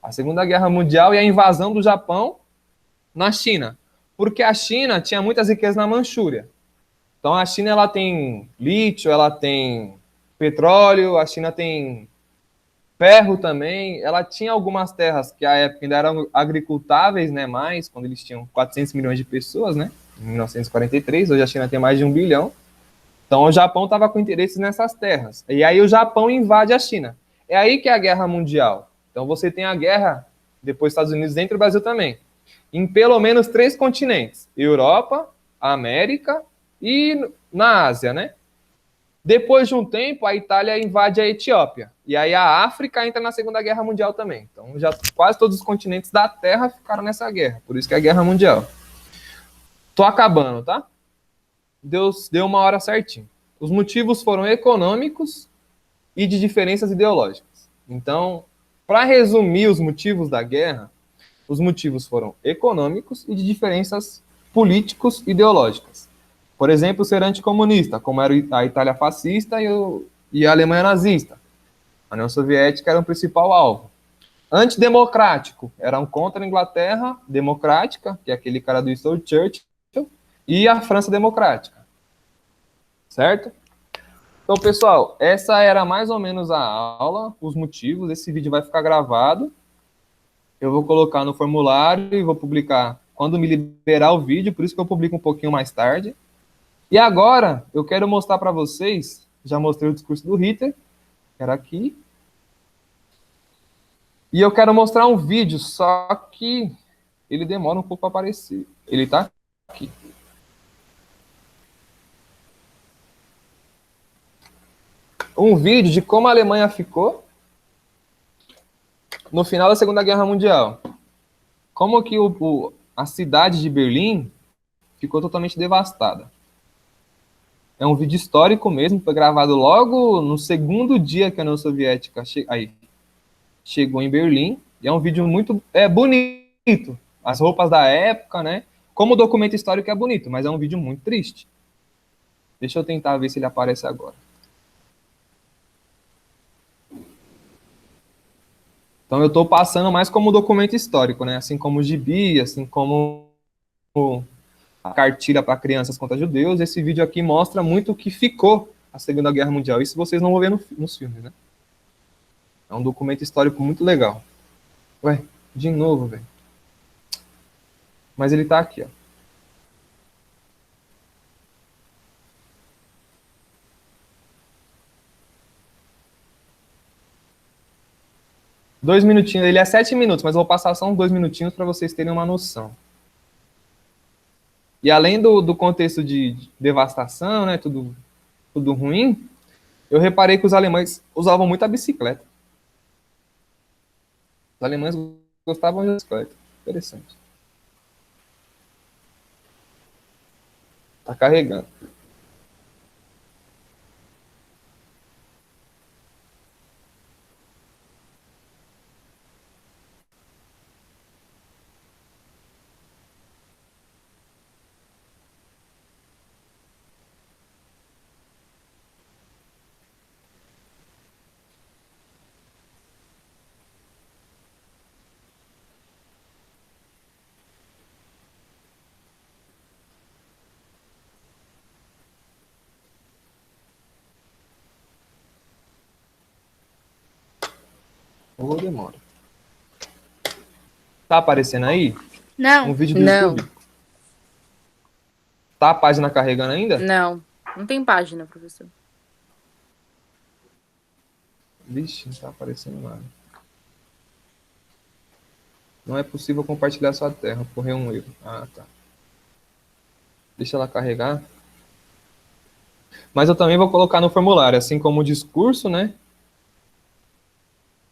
A Segunda Guerra Mundial e a invasão do Japão na China. Porque a China tinha muitas riquezas na Manchúria. Então, a China ela tem lítio, ela tem petróleo, a China tem ferro também. Ela tinha algumas terras que à época ainda eram agricultáveis, né, mais, quando eles tinham 400 milhões de pessoas, né, em 1943. Hoje a China tem mais de 1 bilhão. Então, o Japão estava com interesses nessas terras. E aí o Japão invade a China. É aí que é a Guerra Mundial. Então, você tem a guerra, depois dos Estados Unidos, dentro do Brasil também, em pelo menos 3 continentes, Europa, América e na Ásia, né? Depois de um tempo, a Itália invade a Etiópia. E aí a África entra na Segunda Guerra Mundial também. Então, já quase todos os continentes da Terra ficaram nessa guerra. Por isso que é a Guerra Mundial. Tô acabando, tá? Deus deu uma hora certinho. Os motivos foram econômicos e de diferenças ideológicas. Então, para resumir os motivos da guerra, os motivos foram econômicos e de diferenças políticos ideológicas. Por exemplo, ser anticomunista, como era a Itália fascista e a Alemanha nazista. A União Soviética era o principal alvo. Antidemocrático, eram contra a Inglaterra democrática, que é aquele cara do Winston Churchill, e a França democrática. Certo? Então, pessoal, essa era mais ou menos a aula, os motivos. Esse vídeo vai ficar gravado. Eu vou colocar no formulário e vou publicar quando me liberar o vídeo, por isso que eu publico um pouquinho mais tarde. E agora, eu quero mostrar para vocês, já mostrei o discurso do Hitler, era aqui. E eu quero mostrar um vídeo, só que ele demora um pouco para aparecer. Ele tá aqui. Um vídeo de como a Alemanha ficou no final da Segunda Guerra Mundial. Como que a cidade de Berlim ficou totalmente devastada. É um vídeo histórico mesmo, foi gravado logo no segundo dia que a União Soviética chegou em Berlim. E é um vídeo muito bonito. As roupas da época, né? Como documento histórico é bonito, mas é um vídeo muito triste. Deixa eu tentar ver se ele aparece agora. Então eu estou passando mais como documento histórico, né? Assim como o gibi, assim como a cartilha para crianças contra judeus. Esse vídeo aqui mostra muito o que ficou a Segunda Guerra Mundial. Isso vocês não vão ver nos filmes, né? É um documento histórico muito legal. Ué, de novo, velho. Mas ele tá aqui, ó. Dois minutinhos, ele é 7 minutos, mas eu vou passar só uns 2 minutinhos para vocês terem uma noção. E além do contexto de devastação, né, tudo ruim, eu reparei que os alemães usavam muito a bicicleta. Os alemães gostavam de bicicleta. Interessante. Tá carregando. Ou demora. Tá aparecendo aí? Não. Um vídeo do Não. YouTube? Tá a página carregando ainda? Não, não tem página, professor. Vixe, não tá aparecendo nada. Não é possível compartilhar sua tela. Ocorreu um erro. Ah, tá. Deixa ela carregar. Mas eu também vou colocar no formulário, assim como o discurso, né?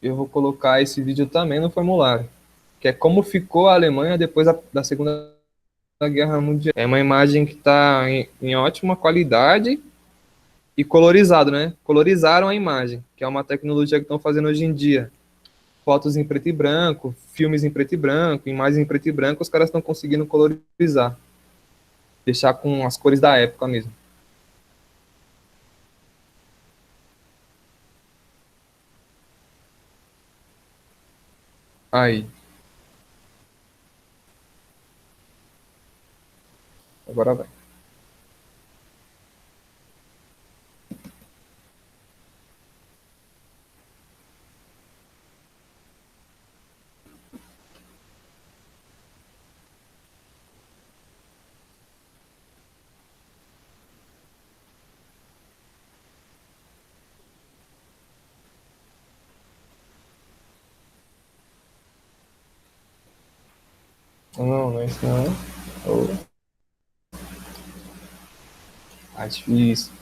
Eu vou colocar esse vídeo também no formulário. Que é como ficou a Alemanha depois da Segunda Guerra Mundial. É uma imagem que está em ótima qualidade e colorizado, né? Colorizaram a imagem, que é uma tecnologia que estão fazendo hoje em dia. Fotos em preto e branco, filmes em preto e branco, imagens em preto e branco, os caras estão conseguindo colorizar. Deixar com as cores da época mesmo. Aí. Agora vai. Não, não é isso não. Oh. Ah, difícil.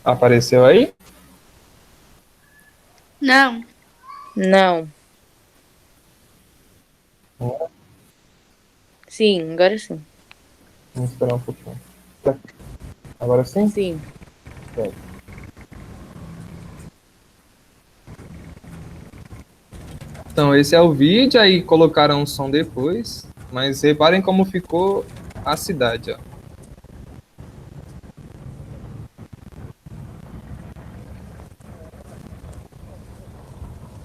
Apareceu aí? Não. Não. Sim, agora sim. Vamos esperar um pouquinho. Agora sim? Sim. Certo. Então, esse é o vídeo, aí colocaram um som depois, mas reparem como ficou a cidade, ó.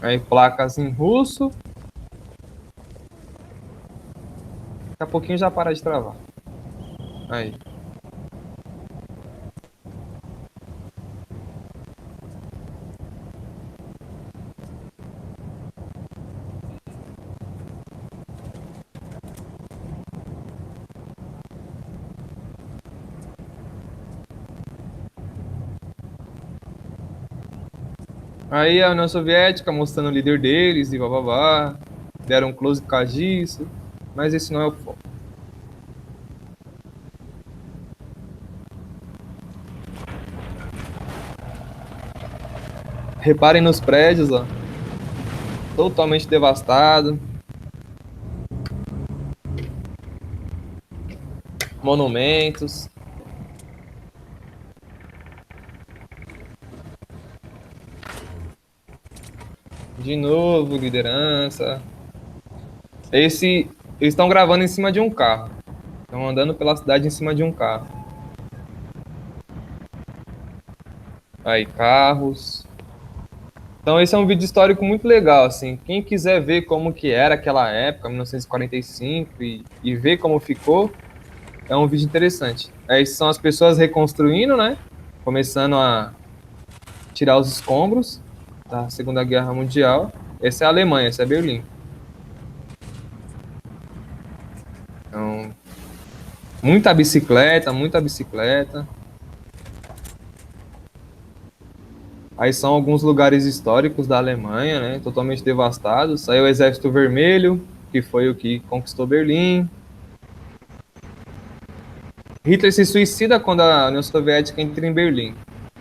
Aí placas em russo. Daqui a pouquinho já para de travar. Aí. Aí a União Soviética mostrando o líder deles e bababá. Deram um close por causa disso. Mas esse não é o foco. Reparem nos prédios, ó. Totalmente devastado. Monumentos. De novo, liderança. Eles estão gravando em cima de um carro. Estão andando pela cidade em cima de um carro. Aí, carros. Então esse é um vídeo histórico muito legal, assim. Quem quiser ver como que era aquela época, 1945, e ver como ficou, é um vídeo interessante. Aí são as pessoas reconstruindo, né? Começando a tirar os escombros da Segunda Guerra Mundial. Essa é a Alemanha, essa é Berlim. Então, muita bicicleta, muita bicicleta. Aí são alguns lugares históricos da Alemanha, né? Totalmente devastados. Aí o Exército Vermelho, que foi o que conquistou Berlim. Hitler se suicida quando a União Soviética entra em Berlim.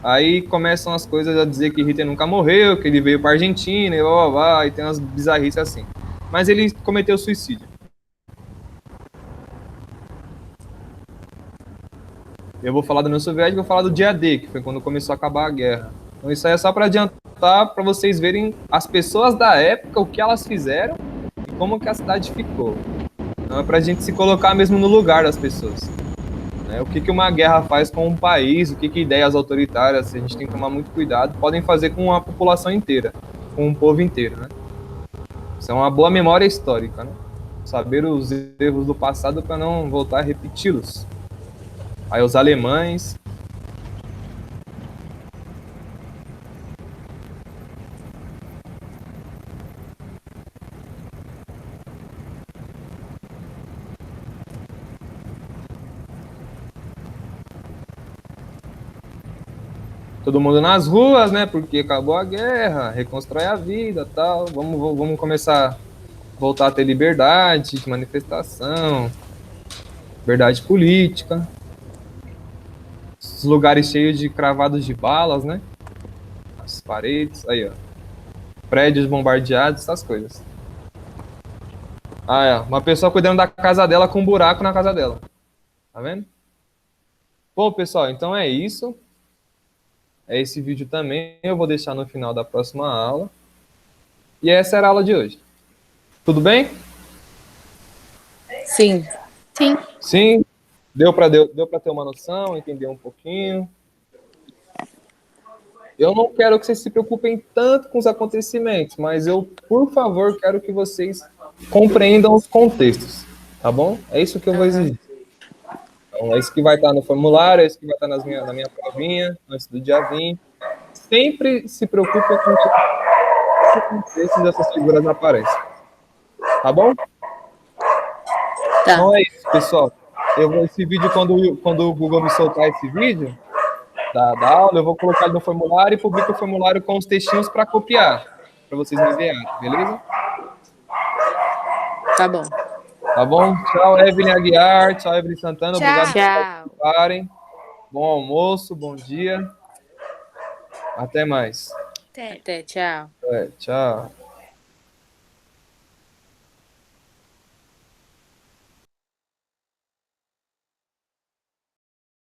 Aí começam as coisas a dizer que Hitler nunca morreu, que ele veio para a Argentina e blá, blá, blá, e tem umas bizarrices assim. Mas ele cometeu suicídio. Eu vou falar da União Soviética, vou falar do dia D, que foi quando começou a acabar a guerra. Então isso aí é só para adiantar, para vocês verem as pessoas da época, o que elas fizeram e como que a cidade ficou. Então é para a gente se colocar mesmo no lugar das pessoas. O que uma guerra faz com um país, o que ideias autoritárias, a gente tem que tomar muito cuidado, podem fazer com a população inteira, com o povo inteiro, né? Isso é uma boa memória histórica, né? Saber os erros do passado para não voltar a repeti-los. Aí os alemães. Todo mundo nas ruas, né? Porque acabou a guerra, reconstrói a vida, tal. Vamos começar a voltar a ter liberdade de manifestação, liberdade política. Os lugares cheios de cravados de balas, né? As paredes, aí ó. Prédios bombardeados, essas coisas. Ah, é. Uma pessoa cuidando da casa dela com um buraco na casa dela. Tá vendo? Bom, pessoal, então é isso. É esse vídeo também. Eu vou deixar no final da próxima aula. E essa era a aula de hoje. Tudo bem? Sim. Sim. Sim? Deu para ter uma noção, entender um pouquinho? Eu não quero que vocês se preocupem tanto com os acontecimentos, mas eu, por favor, quero que vocês compreendam os contextos, tá bom? É isso que eu vou exigir. Então, é isso que vai estar no formulário, é isso que vai estar na minha provinha, antes do dia 20. Sempre se preocupem com os contextos dessas figuras aparecem. Tá bom? Tá. Então é isso, pessoal. Esse vídeo, quando o Google me soltar esse vídeo da aula, eu vou colocar ele no formulário e publico o formulário com os textinhos para copiar, para vocês me enviarem, beleza? Tá bom. Tá bom? Tchau, Evelyn Aguiar. Tchau, Evelyn Santana. Tchau. Obrigado por Tchau. participarem. Bom almoço, bom dia. Até mais. Até. Até, tchau. Tchau.